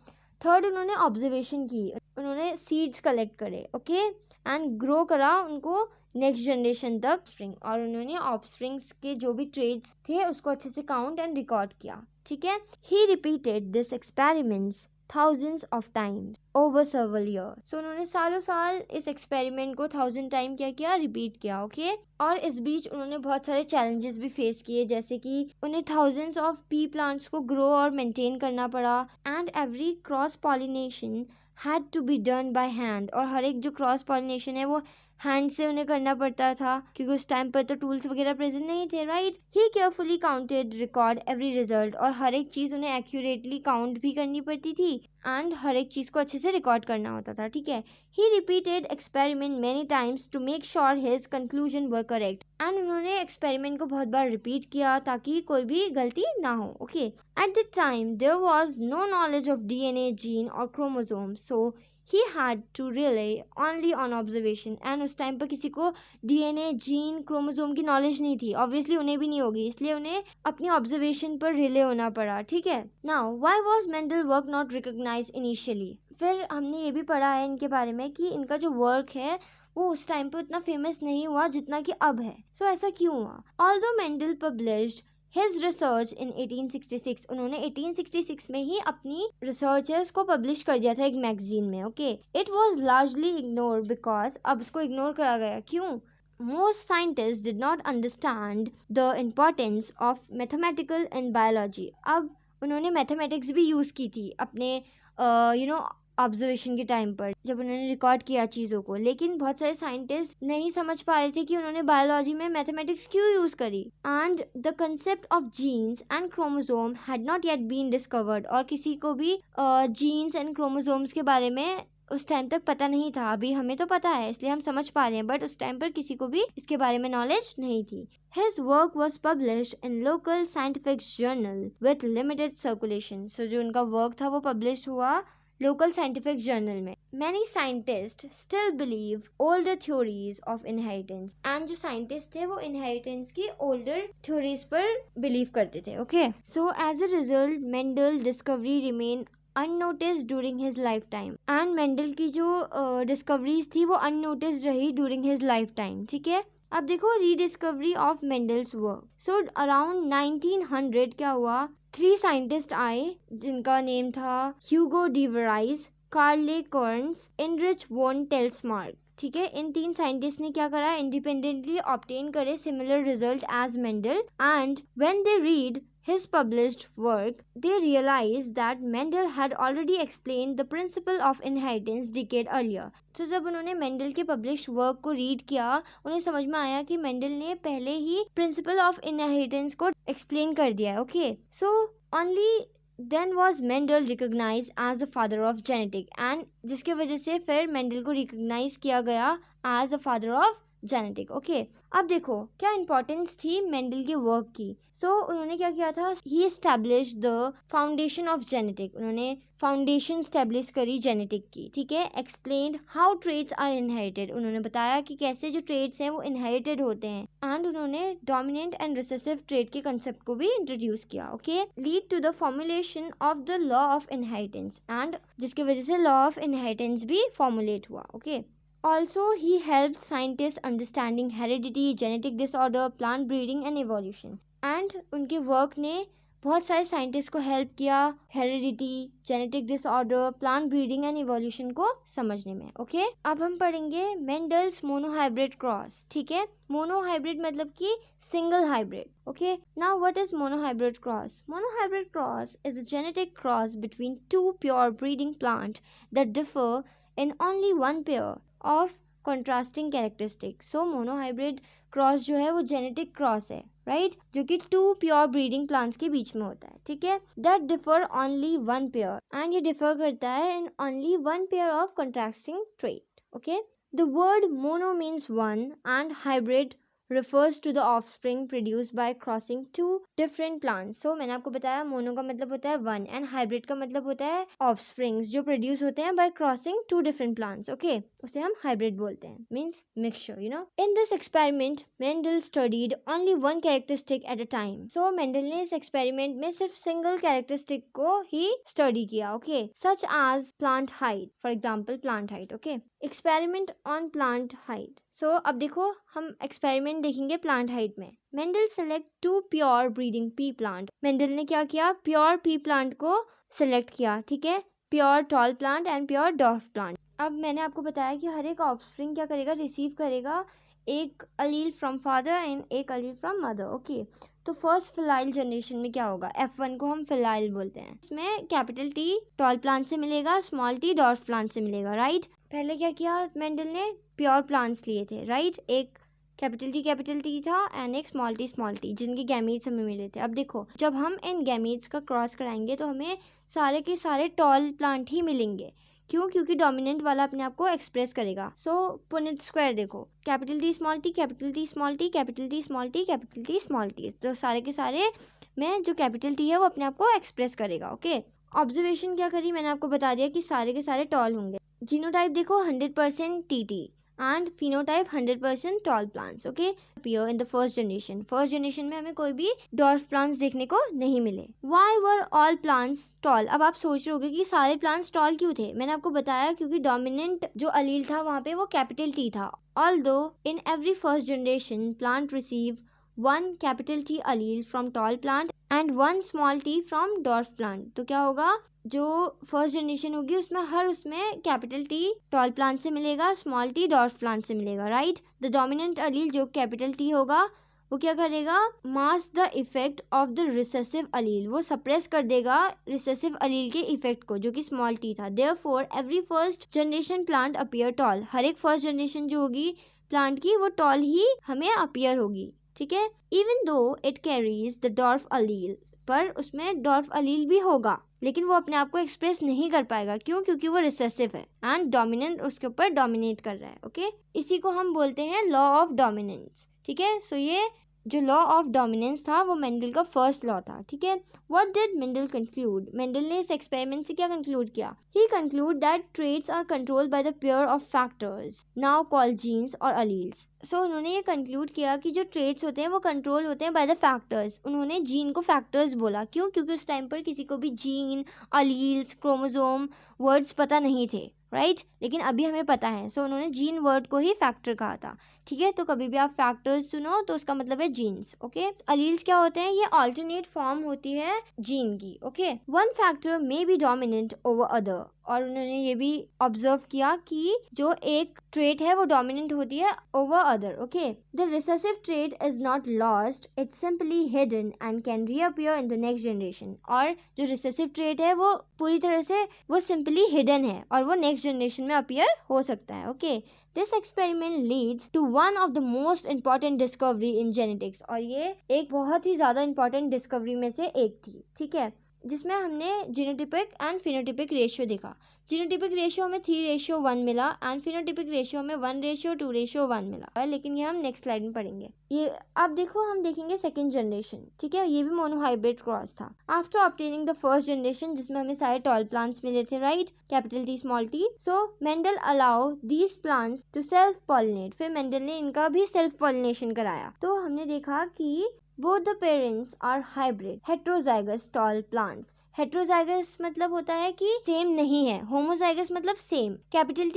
थर्ड, उन्होंने ऑब्जर्वेशन की, उन्होंने सीड्स कलेक्ट करे, ओके, एंड ग्रो करा उनको नेक्स्ट जनरेशन तक स्प्रिंग, और उन्होंने ऑफस्प्रिंग्स के जो भी ट्रेड्स थे उसको अच्छे से काउंट एंड रिकॉर्ड किया, ठीक है। He repeated this experiments thousands of times over several years. So उन्होंने सालों साल इस एक्सपेरिमेंट को 1000 टाइम क्या किया, रिपीट किया, ओके। और इस बीच उन्होंने बहुत सारे चैलेंजेस भी फेस किए, जैसे कि उन्हें thousands of pea plants को ग्रो और मेंटेन करना पड़ा, and every cross pollination had to be done by hand. और हर एक जो क्रॉस पॉलिनेशन है वो हैंड से उन्हें करना पड़ता था क्योंकि उस टाइम पर तो टूल्स वगैरह प्रेजेंट नहीं थे, right. He carefully counted record every result, और हर एक चीज उन्हें एक्यूरेटली काउंट भी करनी पड़ती थी एंड हर एक चीज को अच्छे से रिकॉर्ड करना होता था, ठीक है। He repeated experiment many times to make sure his conclusion were correct, and उन्होंने एक्सपेरिमेंट को बहुत बार रिपीट किया ताकि कोई भी गलती ना हो, okay. At the time there was no knowledge of DNA, gene और chromosome, so he had to rely only on observation, and उस टाइम पर किसी को डीएनए, जीन, क्रोमोसोम की नॉलेज नहीं थी, ऑब्वियसली उन्हें भी नहीं होगी, इसलिए उन्हें अपनी ऑब्जर्वेशन पर रिले होना पड़ा, ठीक है। Now why was Mendel work not recognised initially, फिर हमने ये भी पढ़ा है इनके बारे में कि इनका जो वर्क है वो उस टाइम पे उतना फेमस नहीं हुआ जितना कि अब है। सो ऐसा क्यों हुआ? Although Mendel published His research in 1866, उन्होंने 1866 में ही अपनी रिसर्च है उसको पब्लिश कर दिया था एक मैगजीन में, okay. It was largely ignored because, अब उसको इग्नोर करा गया, क्यों? Most scientists did not understand the importance of mathematical and biology. अब उन्होंने मैथमेटिक्स भी यूज़ की थी अपने ऑब्जर्वेशन के टाइम पर जब उन्होंने रिकॉर्ड किया चीज़ों को, लेकिन बहुत सारे साइंटिस्ट नहीं समझ पा रहे थे कि उन्होंने बायोलॉजी में मैथमेटिक्स क्यों यूज़ करी। And the concept of genes and chromosome had not yet been discovered, और किसी को भी जीन्स एंड क्रोमोसोम्स के बारे में उस टाइम तक पता नहीं था। अभी हमें तो पता है इसलिए हम समझ पा रहे हैं, बट उस टाइम पर किसी को भी इसके बारे में नॉलेज नहीं थी। His work was published in local scientific journal with limited circulation. So जो उनका वर्क था वो पब्लिश हुआ लोकल साइंटिफिक जर्नल में। Many scientists still believe older theories of inheritance, and जो साइंटिस्ट थे वो इनहेरिटेंस की ओल्डर थ्योरीज पर बिलीव करते थे, okay. So as a result Mendel discovery remain unnoticed during his life time, and Mendel की जो डिस्कवरीज थी वो अननोटिस्ड रही ड्यूरिंग हिज लाइफ टाइम, ठीक है। अब देखो rediscovery of Mendel's work. So around 1900 क्या हुआ, 3 साइंटिस्ट आए जिनका नेम था Hugo de Vries, Carl Correns, Erich von Tschermak, ठीक है। इन 3 साइंटिस्ट ने क्या करा, इंडिपेंडेंटली ऑब्टेन करे similar result as Mendel, and when they read his published work, they realized that Mendel had already explained the principle of inheritance decade earlier. So जब उन्होंने Mendel के पब्लिश वर्क को read किया, उन्हें समझ में आया कि मेंडल ने पहले ही प्रिंसिपल ऑफ इनहेरिटेंस को एक्सप्लेन कर दिया है, okay. So only then was Mendel recognized as the father of genetic, and जिसके वजह से फिर मेंडल को रिकॉग्नाइज किया गया as the father of genetic, okay. अब देखो क्या इंपॉर्टेंस थी मेंडल के वर्क की। सो उन्होंने क्या किया था, he establish the foundation of genetic, उन्होंने फाउंडेशन स्टैब्लिश करी जेनेटिक की, ठीक है। Explained how traits are inherited, उन्होंने बताया कि कैसे जो ट्रेड्स हैं वो इनहेरिटेड होते हैं, एंड उन्होंने डोमिनेंट एंड रिसेसिव ट्रेड के कंसेप्ट को भी इंट्रोड्यूस किया, okay. Lead to the formulation of the law of inheritance, and जिसकी वजह से लॉ ऑफ इनहेरिटेंस भी फॉर्मुलेट हुआ, okay. Also, he helped scientists understanding heredity, genetic disorder, plant breeding and evolution. And उनके work ने बहुत सारे साइंटिस्ट को हेल्प किया heredity, genetic disorder, plant breeding and evolution को समझने में, ओके। अब हम पढ़ेंगे मेंडल्स मोनोहाइब्रिड क्रॉस, ठीक है। मोनोहाइब्रिड मतलब कि single hybrid, okay. Now what is monohybrid cross? Monohybrid cross is a genetic cross between 2 pure breeding plant that differ in only one pair of contrasting characteristics. So monohybrid cross जो है वो genetic cross है, right, जो कि 2 pure breeding plants के बीच में होता है, ठीक है। That differ only 1 pair, and ये डिफर करता है in only 1 pair of contrasting trait, okay. The word mono means one and hybrid refers to the offspring produced by crossing 2 different plants. So मैंने आपको बताया मोनो का मतलब होता है 1 एंड हाइब्रिड का मतलब होता है ऑफस्प्रिंग्स जो प्रोड्यूस होते हैं by crossing 2 different plants, okay. उसे हम हाइब्रिड बोलते हैं, means mixture, you know. In this experiment, Mendel studied only one characteristic at a time. So Mendel ने इस एक्सपेरिमेंट में सिर्फ सिंगल कैरेक्टरिस्टिक को ही स्टडी किया, okay, such as plant height, for example plant height, okay. Experiment on plant height. So अब देखो हम experiment देखेंगे प्लांट हाइट में। Mendel select 2 pure breeding P plant, Mendel ने क्या किया, प्योर पी प्लांट को सिलेक्ट किया, ठीक है, pure tall plant and pure dwarf plant. अब मैंने आपको बताया कि हर एक ऑफस्प्रिंग क्या करेगा, रिसीव करेगा एक अलील फ्रॉम फादर एंड एक अलील फ्रॉम मदर, ओके। तो फर्स्ट फिलाइल जनरेशन में क्या होगा, F1 को हम फिलाइल बोलते हैं, इसमें कैपिटल टी टॉल प्लांट से मिलेगा, स्मॉल टी डॉर्फ प्लांट से मिलेगा, राइट। पहले क्या किया मेंडल ने, प्योर प्लांट्स लिए थे, राइट। एक कैपिटल टी था एंड एक स्मॉल टी जिनके गैमीट्स हमें मिले थे। अब देखो जब हम इन गैमीट्स का क्रॉस कराएंगे तो हमें सारे के सारे टॉल प्लांट ही मिलेंगे। क्यों? क्योंकि डोमिनेंट वाला अपने आप को एक्सप्रेस करेगा। सो पुनेट स्क्वायर देखो, capital T small T, capital T small T, capital T small T, capital T small T, तो सारे के सारे में जो कैपिटल टी है वो अपने आप को एक्सप्रेस करेगा। ओके, ऑब्जर्वेशन क्या करी मैंने आपको बता दिया कि सारे के सारे टॉल होंगे। जीनोटाइप देखो 100% TT and phenotype 100% tall plants. Okay, appear in the first generation में हमें कोई भी डॉर्फ प्लांट्स देखने को नहीं मिले। Why were all plants tall? अब आप सोच रहे होगे कि सारे प्लांट्स टॉल क्यों थे। मैंने आपको बताया क्योंकि डोमिनेंट जो अलील था वहां पे वो कैपिटल टी था। Although in every first generation plant receive one capital T allele from tall plant and one small T from dwarf plant, तो क्या होगा, जो फर्स्ट जनरेशन होगी उसमें कैपिटल टी टॉल प्लांट से मिलेगा, स्मॉल टी डॉर्फ प्लांट से मिलेगा, राइट। द डोमिनेंट अलील जो कैपिटल टी होगा वो क्या करेगा, mask the effect of the recessive अलील, वो सप्रेस कर देगा रिसेसिव अलील के इफेक्ट को जो कि स्मॉल टी था। Therefore every first generation plant appear tall, हर एक फर्स्ट जनरेशन जो होगी प्लांट की वो टॉल ही हमें अपीयर होगी, ठीक है। Even though it carries the dwarf allele, पर उसमें डॉर्फ अलील भी होगा लेकिन वो अपने आप को एक्सप्रेस नहीं कर पाएगा। क्यों? क्योंकि वो रिसेसिव है एंड डोमिनेंट उसके ऊपर डोमिनेट कर रहा है। ओके, इसी को हम बोलते हैं लॉ ऑफ डोमिनेंस, ठीक है। सो ये जो लॉ ऑफ डोमिनेंस था वो मेंडल का फर्स्ट लॉ था, ठीक है। What did Mendel conclude? Mendel ने इस एक्सपेरिमेंट से क्या कंक्लूड किया? He concluded that traits are controlled by the pair of factors now called genes और अलील्स। सो उन्होंने ये कंक्लूड किया कि जो ट्रेट्स होते हैं वो कंट्रोल होते हैं बाय द फैक्टर्स। उन्होंने जीन को फैक्टर्स बोला। क्यों? क्योंकि उस टाइम पर किसी को भी जीन, अलील्स, क्रोमोसोम वर्ड्स पता नहीं थे, राइट लेकिन अभी हमें पता है। सो उन्होंने जीन वर्ड को ही फैक्टर कहा था, ठीक है। तो कभी भी आप फैक्टर्स सुनो तो उसका मतलब है जीन्स। ओके, अलील्स क्या होते हैं? ये ऑल्टरनेट फॉर्म होती है जीन की। Okay, one factor may be dominant over other, और उन्होंने ये भी ऑब्जर्व किया कि जो एक ट्रेट है वो डोमिनेंट होती है over other. Okay, the recessive trait is not lost, it's simply hidden and can reappear in the next generation. और जो रिसेसिव ट्रेट है वो पूरी तरह से वो सिंपली हिडन है और वो नेक्स्ट जनरेशन में अपीयर हो सकता है। Okay, this experiment leads to one of the most important discovery in genetics, और ये एक बहुत ही ज्यादा इंपॉर्टेंट डिस्कवरी में से एक थी, ठीक है, जिसमें हमने जीनोटिपिक एंड फिनोटिपिक रेशियो देखा। जीनोटिपिक रेशियो में 3:1 मिला एंड फिनोटिपिक रेशियो में 1:2:1 मिला, लेकिन ये हम नेक्स्ट स्लाइड में पढ़ेंगे। ये अब देखो हम देखेंगे सेकंड जनरेशन, ठीक है। ये भी मोनोहाइब्रिड क्रॉस था। After obtaining the first generation जिसमें हमें सारे टॉल प्लांट्स मिले थे, right, capital T small T, so Mendel allow these plants to self pollinate. फिर मेंडल ने इनका भी सेल्फ पॉलिनेशन कराया। तो हमने देखा कि both the parents are hybrid heterozygous tall plants। Heterozygous मतलब होता है कि सेम नहीं है, होमोजाइगस मतलब सेम। कैपिटल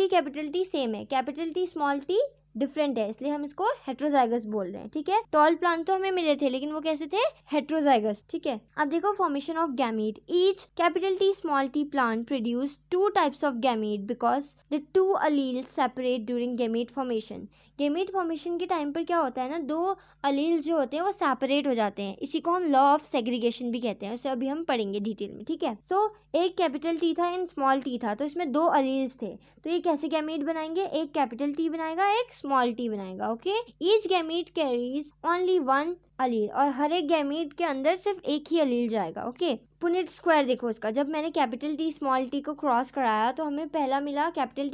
टी सेम है, capital T small T different है, इसलिए हम इसको हेट्रोजाइगस बोल रहे हैं, ठीक है। टॉल प्लांट तो हमें मिले थे लेकिन वो कैसे थे? हेट्रोजाइगस, ठीक है। अब देखो formation of gamete. Each capital T small T plant produce 2 types of gamete because the 2 alleles separate during gamete formation. Gamete formation के टाइम पर क्या होता है ना, 2 अलील्स जो होते हैं वो सेपरेट हो जाते हैं। इसी को हम लॉ ऑफ सेग्रीगेशन भी कहते हैं, उसे अभी हम पढ़ेंगे डिटेल में, ठीक है। सो एक कैपिटल टी था एंड स्मॉल टी था, तो इसमें 2 अलील्स थे, तो ये कैसे गैमीट बनाएंगे? एक कैपिटल टी बनाएगा, एक स्मॉल टी बनाएगा। Okay, each gamete carries only 1 अलील, और हर एक गैमीट के अंदर सिर्फ एक ही अलील जाएगा। ओके, पुनेट स्क्वायर देखो उसका। जब मैंने कैपिटल टी स्मॉल टी को क्रॉस कराया तो हमें पहला मिला कैपिटल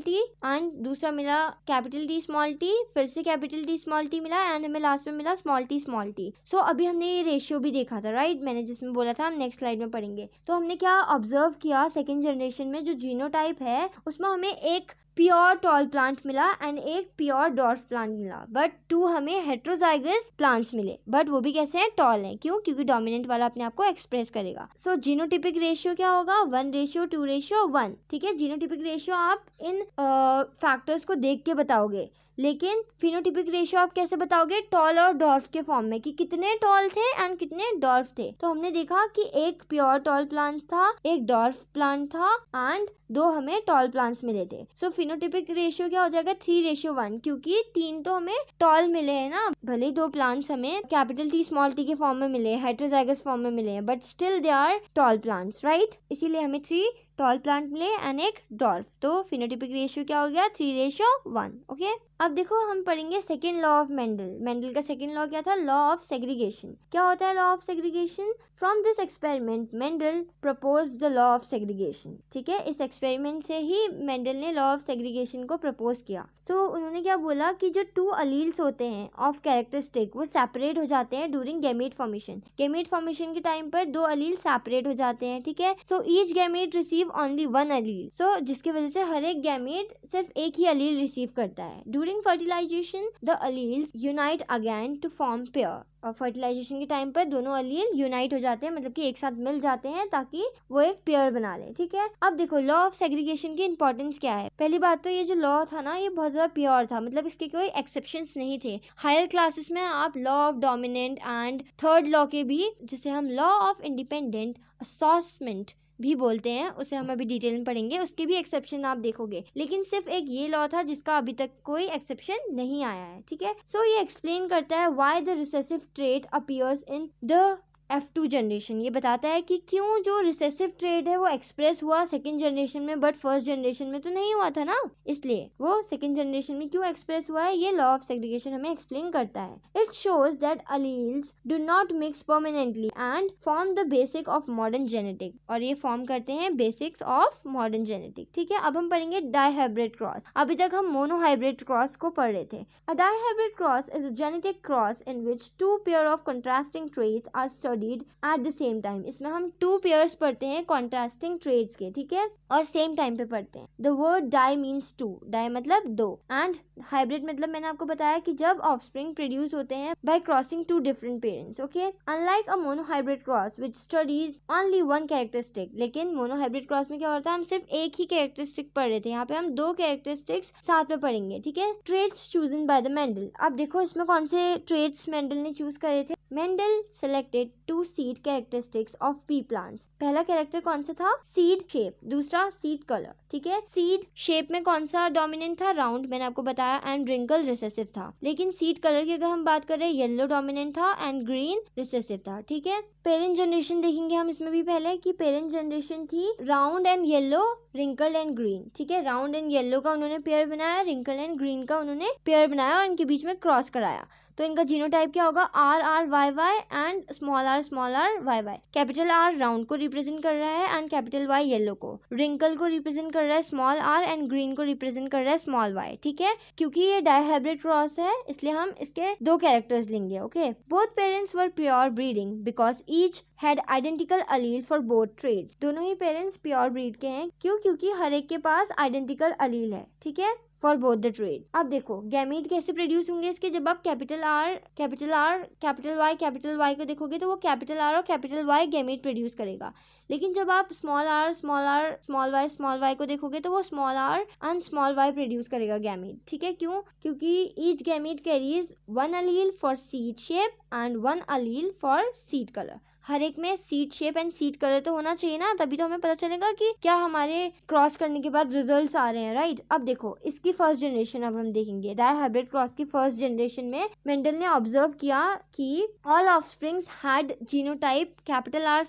टी एंड दूसरा मिला कैपिटल टी स्मॉल टी, फिर से कैपिटल टी स्मॉल टी मिला एंड हमें लास्ट में मिला स्मॉल टी। सो अभी हमने ये रेशियो भी देखा था, राइट, मैंने जिसमें बोला था हम नेक्स्ट स्लाइड में पढ़ेंगे। तो हमने क्या ऑब्जर्व किया, सेकेंड जनरेशन में जो जीनोटाइप है उसमें हमें एक प्योर टॉल प्लांट मिला एंड एक प्योर डॉर्फ प्लांट मिला, बट 2 हमें हेट्रोजाइगस प्लांट्स मिले, बट वो भी कैसे हैं? टॉल हैं। क्यों? क्योंकि डोमिनेंट वाला अपने आप को एक्सप्रेस करेगा। सो जीनोटिपिक रेशियो क्या होगा? 1:2:1, ठीक है। जीनोटिपिक रेशियो आप इन फैक्टर्स को देख के बताओगे, लेकिन फिनोटिपिक रेशियो आप कैसे बताओगे? टॉल और डॉर्फ के फॉर्म में, कि कितने टॉल थे एंड कितने डॉर्फ थे। तो हमने देखा कि एक प्योर टॉल प्लांट था, एक डॉर्फ प्लांट था एंड 2 हमें टॉल प्लांट्स मिले थे। सो फिनोटिपिक रेशियो क्या हो जाएगा? 3:1, क्योंकि 3 तो हमें टॉल मिले हैं ना, भले ही 2 प्लांट्स हमें कैपिटल टी स्मॉल टी के फॉर्म में मिले, हेट्रोजाइगस फॉर्म में मिले हैं, but still they are tall plants, right. इसीलिए हमें 3 टॉल प्लांट मिले एंड एक डॉर्फ। तो फिनोटिपिक रेशियो क्या हो गया 3:1। ओके, अब देखो हम पढ़ेंगे second law of Mendel. Mendel का सेकेंड लॉ क्या था, लॉ ऑफ सेग्रीगेशन। क्या होता है law of segregation? From this experiment Mendel propose the law of segregation. ठीक है, इस एक्सपेरिमेंट से ही मेंडल ने लॉ ऑफ सेग्रीगेशन को प्रपोज किया। तो उन्होंने क्या बोला कि जो 2 अलील्स होते हैं ऑफ कैरेक्टरिस्टिक वो सेपरेट हो जाते हैं during gamete formation. Gamete formation के टाइम पर 2 अलील सेपरेट हो जाते हैं। ठीक है, so each gamete receive only 1 अलील। सो जिसकी वजह से हर एक गैमेट सिर्फ एक ही अलील रिसीव करता है। During fertilisation the alleles unite again to form pair. और फर्टिलाइजेशन के टाइम पर दोनों अलील यूनाइट हो जाते हैं, मतलब कि एक साथ मिल जाते हैं ताकि वो एक पेयर बना ले। ठीक है, अब देखो लॉ ऑफ सेग्रीगेशन की इंपॉर्टेंस क्या है। पहली बात तो ये जो लॉ था ना ये बहुत ज्यादा प्योर था, मतलब इसके कोई एक्सेप्शंस नहीं थे। हायर क्लासेस में आप law of dominant and third law के भी, जिसे हम लॉ ऑफ इंडिपेंडेंट असॉर्टमेंट भी बोलते हैं, उसे हम अभी डिटेल में पढ़ेंगे, उसके भी एक्सेप्शन आप देखोगे। लेकिन सिर्फ एक ये लॉ था जिसका अभी तक कोई एक्सेप्शन नहीं आया है। ठीक है, सो ये एक्सप्लेन करता है why the recessive trait appears in the F2 generation. ये बताता है कि क्यों जो रिसेसिव ट्रेड है वो एक्सप्रेस हुआ सेकंड जनरेशन में बट फर्स्ट जनरेशन में तो नहीं हुआ था ना, इसलिए वो सेकंड जनरेशन में क्यों एक्सप्रेस हुआ है ये लॉ ऑफ सेग्रीगेशन हमें एक्सप्लेन करता है। It shows that alleles do not mix permanently and form the basic of modern genetic. और ये फॉर्म करते हैं बेसिक्स ऑफ मॉडर्न जेनेटिक। ठीक है, अब हम पढ़ेंगे डाइहाइब्रिड क्रॉस। अभी तक हम मोनोहाइब्रिड क्रॉस को पढ़ रहे थे। A dihybrid cross is a genetic cross in which 2 pair of contrasting traits are studied at the same time. इसमें हम 2 पेयर्स पढ़ते हैं कॉन्ट्रास्टिंग ट्रेड्स के। ठीक है, और सेम टाइम पे पढ़ते हैं। The word di means 2, di मतलब 2, एंड हाइब्रिड मतलब मैंने आपको बताया कि जब ऑफस्प्रिंग प्रोड्यूस होते हैं bye crossing 2 different parents. Okay, unlike a monohybrid cross which studies only 1 characteristic. लेकिन मोनोहाइब्रिड क्रॉस में क्या होता है, हम सिर्फ एक ही कैरेक्टरिस्टिक पढ़ रहे थे, यहाँ पे हम 2 कैरेक्टरिस्टिक्स साथ में पढ़ेंगे। ठीक है, traits chosen by the Mendel. अब देखो इसमें कौन से ट्रेड्स मेंडल ने चूज करे थे। Mendel selected 2 seed characteristics of pea plants. पहला कैरेक्टर कौन सा था, सीड शेप, दूसरा सीड कलर। ठीक है, सीड शेप में कौन सा डोमिनेंट था, राउंड, मैंने आपको बताया, एंड रिंकल रिसेसिव था। लेकिन सीड कलर की अगर हम बात करें येलो डोमिनेंट था एंड ग्रीन रिसेसिव था। ठीक है, पेरेंट जनरेशन देखेंगे हम इसमें भी पहले कि पेरेंट जनरेशन थी round and yellow, wrinkle and green. ठीक है, राउंड एंड येलो का उन्होंने पेयर बनाया, रिंकल एंड ग्रीन का उन्होंने पेयर बनाया और इनके बीच में क्रॉस कराया। तो इनका जीनोटाइप क्या होगा, RR YY and small r YY। Capital R round को रिप्रेजेंट कर रहा है एंड कैपिटल Y येलो को, रिंकल को रिप्रेजेंट कर रहा है स्मॉल r एंड ग्रीन को रिप्रेजेंट कर रहा है स्मॉल y। ठीक है, क्योंकि ये डाइहाइब्रिड क्रॉस है इसलिए हम इसके 2 कैरेक्टर्स लेंगे। Okay, both parents were pure breeding because each had identical allele for both traits. दोनों ही पेरेंट्स प्योर ब्रीड के हैं, क्यों, क्योंकि हर एक के पास आइडेंटिकल अलील है। ठीक है, फॉर बोथ द ट्रेड। अब देखो गैमीट कैसे प्रोड्यूस होंगे इसके, जब आप कैपिटल R कैपिटल Y को देखोगे तो वो कैपिटल R और कैपिटल Y गैमीट प्रोड्यूस करेगा। लेकिन जब आप स्मॉल r y को देखोगे तो वो स्मॉल r एंड स्मॉल y प्रोड्यूस करेगा गैमीट। ठीक है, क्यों, क्योंकि each gamete carries 1 allele for seed shape and 1 allele for seed colour. हर एक में seed shape and seed colour तो होना चाहिए ना, तभी तो हमें पता चलेगा कि क्या हमारे क्रॉस करने के बाद रिजल्ट्स आ रहे हैं, राइट। अब देखो इसकी फर्स्ट जनरेशन अब हम देखेंगे। डाइहाइब्रिड क्रॉस की फर्स्ट जनरेशन में मेंडल ने ऑब्जर्व किया कि all offsprings had genotype capital R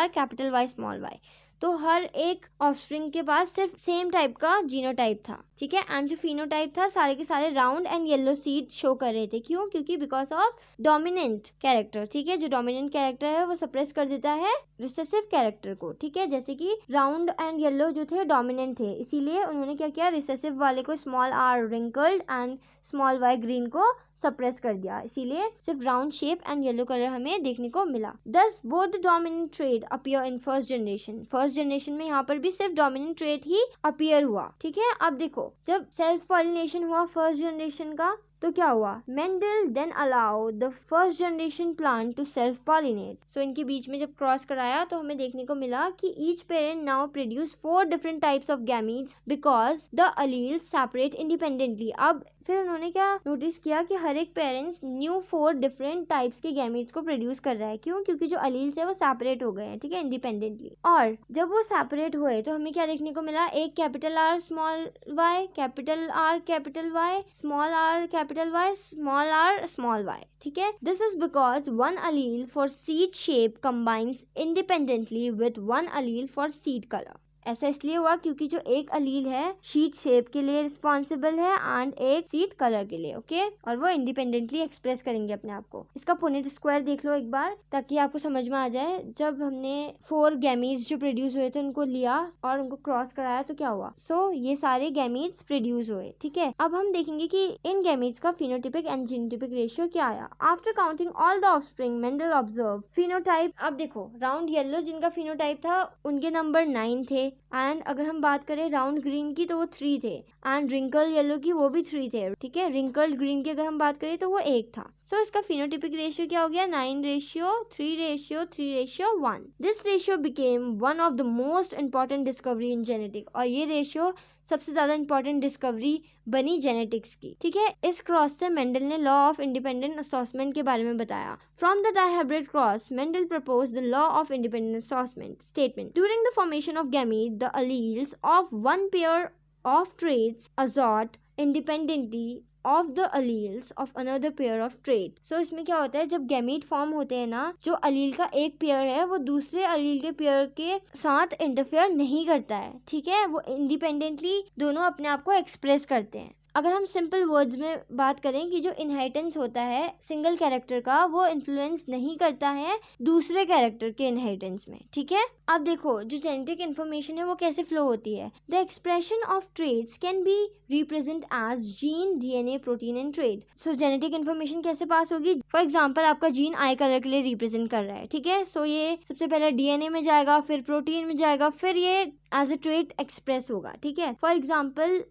capital Y small y। तो हर एक ऑफस्प्रिंग के पास सिर्फ सेम टाइप का जीनोटाइप था। ठीक है, एंड जो फिनोटाइप था सारे के सारे round and yellow seed show कर रहे थे। क्यों, क्योंकि बिकॉज ऑफ डोमिनेंट कैरेक्टर। ठीक है, जो डोमिनेंट कैरेक्टर है वो सप्रेस कर देता है रिसेसिव कैरेक्टर को। ठीक है, जैसे कि राउंड एंड येलो जो थे डोमिनेंट थे, इसीलिए उन्होंने क्या किया, रिसेसिव वाले को स्मॉल r रिंकल्ड एंड स्मॉल y ग्रीन को सप्रेस कर दिया, इसीलिए सिर्फ round shape and yellow colour हमें देखने को मिला। दस both the dominant trade appear in first generation. First generation में यहाँ पर भी सिर्फ डोमिनेंट ट्रेड ही अपीयर हुआ। ठीक है, अब देखो जब सेल्फ पॉलिनेशन हुआ फर्स्ट जनरेशन का तो क्या हुआ, Mendel then allow the first generation plant to self pollinate. So इनके बीच में जब क्रॉस कराया तो हमें देखने को मिला कि each parent now produce 4 different types of gametes because the allele separate independently. अब फिर उन्होंने क्या नोटिस किया कि हर एक पेरेंट्स न्यू 4 डिफरेंट टाइप्स के गैमीट्स को प्रोड्यूस कर रहा है। क्यों, क्योंकि जो अलील्स है वो सेपरेट हो गए हैं। ठीक है, इंडिपेंडेंटली। और जब वो सेपरेट हुए तो हमें क्या देखने को मिला, एक capital R small y capital R capital Y small r capital Y small r small y। ठीक है, this is because 1 allele for seed shape combines independently with 1 allele for seed color। ऐसा इसलिए हुआ क्योंकि जो एक अलील है शीट शेप के लिए रिस्पॉन्सिबल है एंड एक सीट कलर के लिए, ओके, और वो इंडिपेंडेंटली एक्सप्रेस करेंगे अपने आप को। इसका पुनेट स्क्वायर देख लो एक बार ताकि आपको समझ में आ जाए। जब हमने 4 गैमीट्स जो प्रोड्यूस हुए थे उनको लिया और उनको क्रॉस कराया तो क्या हुआ, ये सारे गैमीट्स प्रोड्यूस हुए, ठीक है। अब हम देखेंगे कि इन गैमीट्स का फिनोटाइपिक एंड जीनोटाइपिक रेशियो क्या आया। After counting all the offspring Mendel observe phenotype. अब देखो राउंड येलो जिनका फिनोटाइप था उनके नंबर 9 थे, एंड अगर हम बात करें राउंड ग्रीन की तो वो 3 थे, एंड रिंकल येलो की वो भी 3 थे, ठीक है। रिंकल्ड ग्रीन की अगर हम बात करें तो वो 1 था। सो इसका फिनोटाइपिक रेशियो क्या हो गया, 9:3:3:1। This ratio became one of the most important discovery in genetic, और ये रेशियो सबसे ज्यादा इंपॉर्टेंट डिस्कवरी बनी जेनेटिक्स की, ठीक है। इस क्रॉस से मेंडल ने लॉ ऑफ इंडिपेंडेंट असॉर्टमेंट के बारे में बताया। From the dihybrid cross Mendel proposed the law of independent assortment statement. During the formation of gamete the alleles of one pair of traits assort independently of the alleles of another pair of traits। So इसमें क्या होता है, जब gamete form होते हैं ना, जो अलील का एक पेयर है वो दूसरे अलील के पेयर के साथ इंटरफेयर नहीं करता है, ठीक है। वो इंडिपेंडेंटली दोनों अपने आप को एक्सप्रेस करते हैं। अगर हम सिंपल वर्ड्स में बात करें कि जो इनहेरिटेंस होता है सिंगल कैरेक्टर का, वो इन्फ्लुएंस नहीं करता है दूसरे कैरेक्टर के इनहेरिटेंस में, ठीक है। अब देखो जो जेनेटिक इन्फॉर्मेशन है वो कैसे फ्लो होती है। The expression of traits can be represent as gene, DNA, protein and trait. So genetic information कैसे पास होगी, फॉर एग्जाम्पल आपका जीन आई कलर के लिए रिप्रेजेंट कर रहा है, ठीक है। सो ये सबसे पहले डीएनए में जाएगा, फिर प्रोटीन में जाएगा, फिर ये एज ए ट्रेट एक्सप्रेस होगा, ठीक है। For example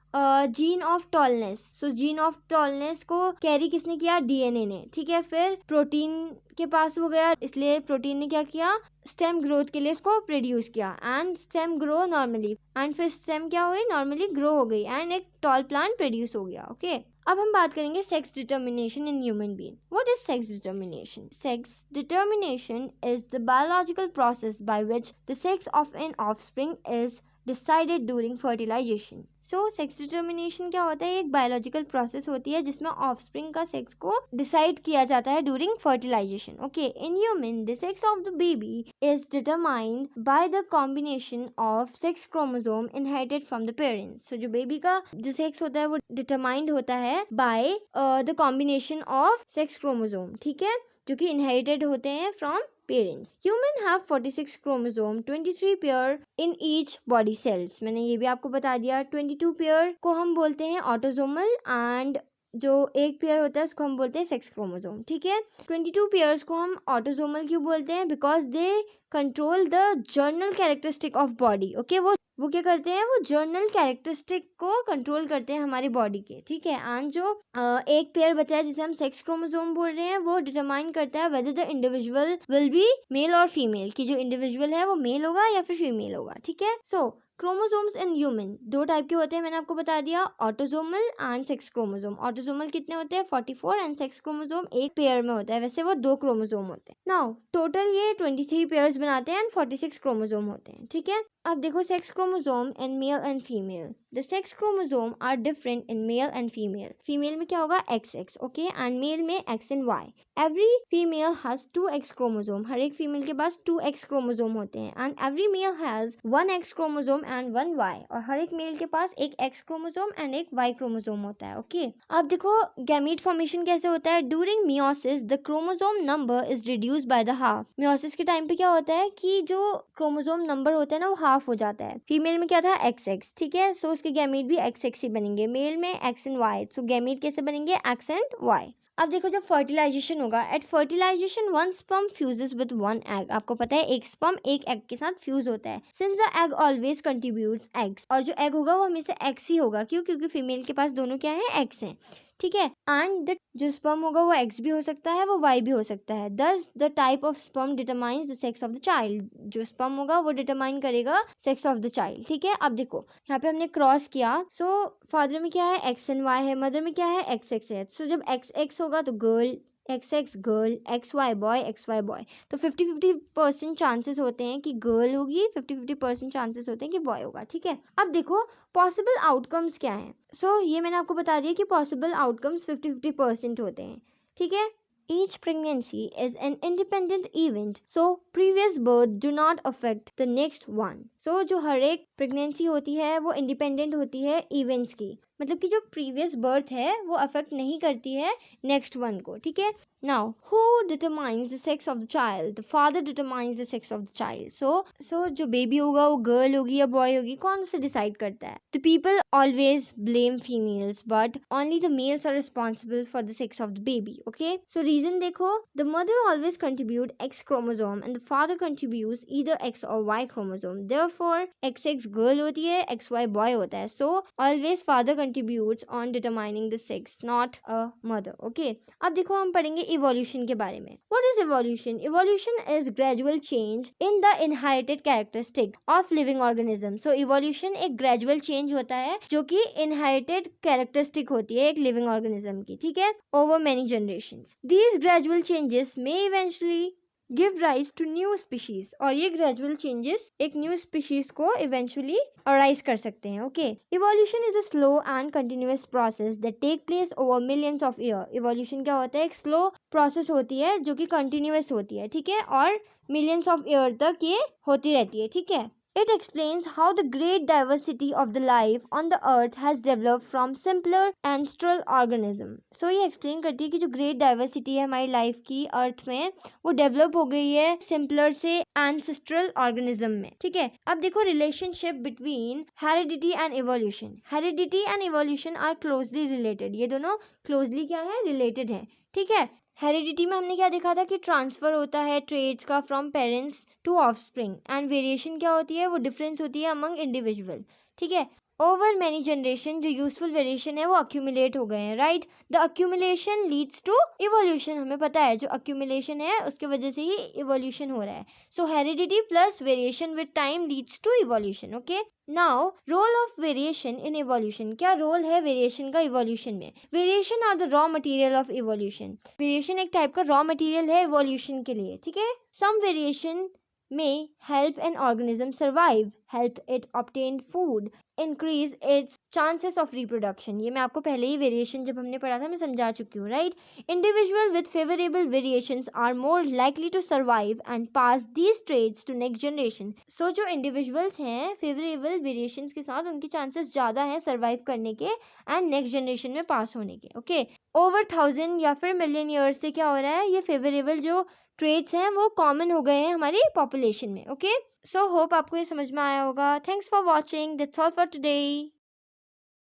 gene of tallness, so gene of tallness को कैरी किसने किया, डीएनए ने, ठीक है। फिर प्रोटीन के पास हो गया, इसलिए प्रोटीन ने क्या किया, स्टेम ग्रोथ के लिए इसको प्रोड्यूस किया, and stem grow normally, and फिर स्टेम क्या हुई, नॉर्मली ग्रो हो गई, एंड एक टॉल प्लांट प्रोड्यूस हो गया, ओके। अब हम बात करेंगे sex determination in human being. What is sex determination? Sex determination is the biological process by which the sex of an offspring is decided during fertilisation. So sex determination क्या होता है, एक बायोलॉजिकल प्रोसेस होती है जिसमें offspring का sex को decide किया जाता है during fertilisation, okay. In human the sex of the baby is determined by the combination of sex chromosome inherited from the parents. So जो बेबी का जो सेक्स होता है वो डिटरमाइंड होता है bye the combination of sex chromosome, ठीक है, जो कि इनहेरिटेड होते हैं from parents. Human have 46 chromosome, 23 pair in each body cells. मैंने ये भी आपको बता दिया। 22 pair को हम बोलते हैं ऑटोसोमल, एंड जो एक पेयर होता है उसको हम बोलते हैं सेक्स क्रोमोसोम, ठीक है। 22 पेयर्स को हम ऑटोसोमल क्यों बोलते हैं, because they control the journal characteristic of body, okay. वो क्या करते हैं, वो जर्नल कैरेक्टरिस्टिक को कंट्रोल करते हैं हमारी बॉडी के, ठीक है। एंड जो एक पेयर बचा है जिसे हम सेक्स क्रोमोसोम बोल रहे हैं, वो डिटरमाइन करता है whether the individual will be male और फीमेल, कि जो इंडिविजुअल है वो मेल होगा या फिर फीमेल होगा, ठीक है। सो क्रोमोसोम्स इन ह्यूमन 2 टाइप के होते हैं, मैंने आपको बता दिया, autosomal and sex chromosome. Autosomal कितने होते हैं, 44, एंड सेक्स क्रोमोसोम एक पेयर में होता है, वैसे वो 2 क्रोमोसोम होते हैं। नाउ टोटल ये 23 पेयर्स बनाते हैं एंड 46 क्रोमोसोम होते हैं, ठीक है। अब देखो sex chromosome in male and female. The sex chromosome are different in male and female. Female में क्या होगा, XX, ओके, एंड मेल में X and Y। Every female has 2 X chromosome, हर एक फीमेल के पास 2 X क्रोमोसोम होते हैं, and every male has 1 X chromosome and 1 Y, और हर एक मेल के पास एक X क्रोमोसोम एंड एक Y क्रोमोसोम होता है, ओके। अब देखो गैमीट फॉर्मेशन कैसे होता है। During meiosis the chromosome number is reduced by the half. Meiosis के टाइम पे क्या होता है कि जो क्रोमोसोम नंबर होता है ना वो हाफ हो जाता है। फीमेल में क्या था, XX, ठीक है। सो उसके गैमीट भी XX ही बनेंगे। मेल में X and Y, so gamete कैसे बनेंगे, X एंड Y। अब देखो जब फर्टिलाइजेशन होगा, at fertilisation 1 sperm fuses with 1 egg. आपको पता है एक स्पर्म एक एग के साथ फ्यूज होता है। Since the egg always contributes eggs, और जो एग होगा वो हमेशा एक्स ही होगा, क्यों, क्योंकि फीमेल के पास दोनों क्या है, एक्स हैं, ठीक है। एंड द जो स्पर्म होगा वो एक्स भी हो सकता है, वो वाई भी हो सकता है। दस the type of sperm determines the sex of the child. जो स्पर्म होगा वो डिटरमाइन करेगा सेक्स ऑफ द चाइल्ड, ठीक है। अब देखो यहाँ पे हमने क्रॉस किया, सो फादर में क्या है, एक्स एंड वाई है, मदर में क्या है, एक्स एक्स है। सो जब एक्स एक्स होगा तो girl, X X girl, X Y boy, X Y boy. तो 50-50% चांसेस होते हैं कि गर्ल होगी, 50-50% चांसेस होते हैं कि बॉय होगा, ठीक है। अब देखो पॉसिबल आउटकम्स क्या हैं। सो ये मैंने आपको बता दिया कि पॉसिबल आउटकम्स 50-50% होते हैं, ठीक है। Each pregnancy is an independent event, so previous birth do not affect the next one. So जो हर एक प्रेगनेंसी होती है वो इंडिपेंडेंट होती है इवेंट्स की, मतलब कि जो प्रीवियस बर्थ है वो अफेक्ट नहीं करती है नेक्स्ट वन को, ठीक है। Now who determines the sex of the child? The father determines the sex of the child. So जो बेबी होगा वो गर्ल होगी या बॉय होगी, कौन उसे डिसाइड करता है? The people always blame females but only the males are responsible for the sex of the baby. Okay, so reason देखो, the mother always contribute X chromosome and the father contributes either X or Y chromosome. Therefore X X girl होती है, X Y boy होता है। So always father contributes on determining the sex, not a mother. Okay, अब देखो हम पढ़ेंगे evolution के बारे में। What is evolution? Evolution is gradual change in the inherited characteristic of living organism. So evolution एक ग्रेजुअल चेंज होता है जो कि इनहेरिटेड कैरेक्टरिस्टिक होती है एक लिविंग ऑर्गेनिज्म की, ठीक है, over many generations. These gradual changes may eventually give rise to new species, और ये ग्रेजुअल चेंजेस एक न्यू स्पीशीज को इवेंचुअली अराइज कर सकते हैं। Okay, evolution is a slow and continuous process that take place over millions of year. Evolution क्या होता है? एक स्लो प्रोसेस होती है जो कि कंटिन्यूअस होती है, ठीक है, और मिलियंस ऑफ ईयर तक ये होती रहती है, ठीक है। It explains how the great diversity of the life on the earth has developed from simpler ancestral organism. So ये explain करती है कि जो great diversity है हमारी life की earth में, वो develop हो गई है simpler से ancestral organism में, ठीक है। अब देखो relationship between heredity and evolution. Heredity and evolution are closely related. ये दोनों closely क्या है? related है, ठीक है। हेरिडिटी में हमने क्या देखा था कि ट्रांसफर होता है ट्रेड्स का from parents to offspring, and variation क्या होती है? वो डिफरेंस होती है अमंग इंडिविजुअल, ठीक है। ओवर मेनी जनरेशन जो यूजफुल वेरिएशन है वो अक्यूमुलेट हो गए हैं, right. The accumulation leads to evolution, हमें पता है जो अक्यूमुलेशन है उसके वजह से ही इवोल्यूशन हो रहा है। So heredity plus variation with time leads to evolution. Okay, now role of variation in evolution. क्या रोल है वेरिएशन का इवोल्यूशन में? Variation are the raw material of evolution. Variation एक टाइप का रॉ मटेरियल है इवोल्यूशन के लिए, ठीक है। Some variation may help an organism survive, help it obtain food, increase its chances of reproduction. ये मैं आपको पहले ही वेरिएशन जब हमने पढ़ा था मैं समझा चुकी हूँ, right. Individual with favourable variations are more likely to survive and pass these traits to next generation. So जो इंडिविजुअल्स हैं फेवरेबल वेरिएशंस के साथ, उनकी चांसेस ज़्यादा हैं सर्वाइव करने के एंड नेक्स्ट जनरेशन में पास होने के। ओके, ओवर 1000 या फिर मिलियन ईयर्स से क्या हो रहा है? ये फेवरेबल जो ट्रेड्स हैं वो कॉमन हो गए हैं हमारी पॉपुलेशन में। ओके, सो होप आपको ये समझ में आया होगा। Thanks for watching, that's all for today.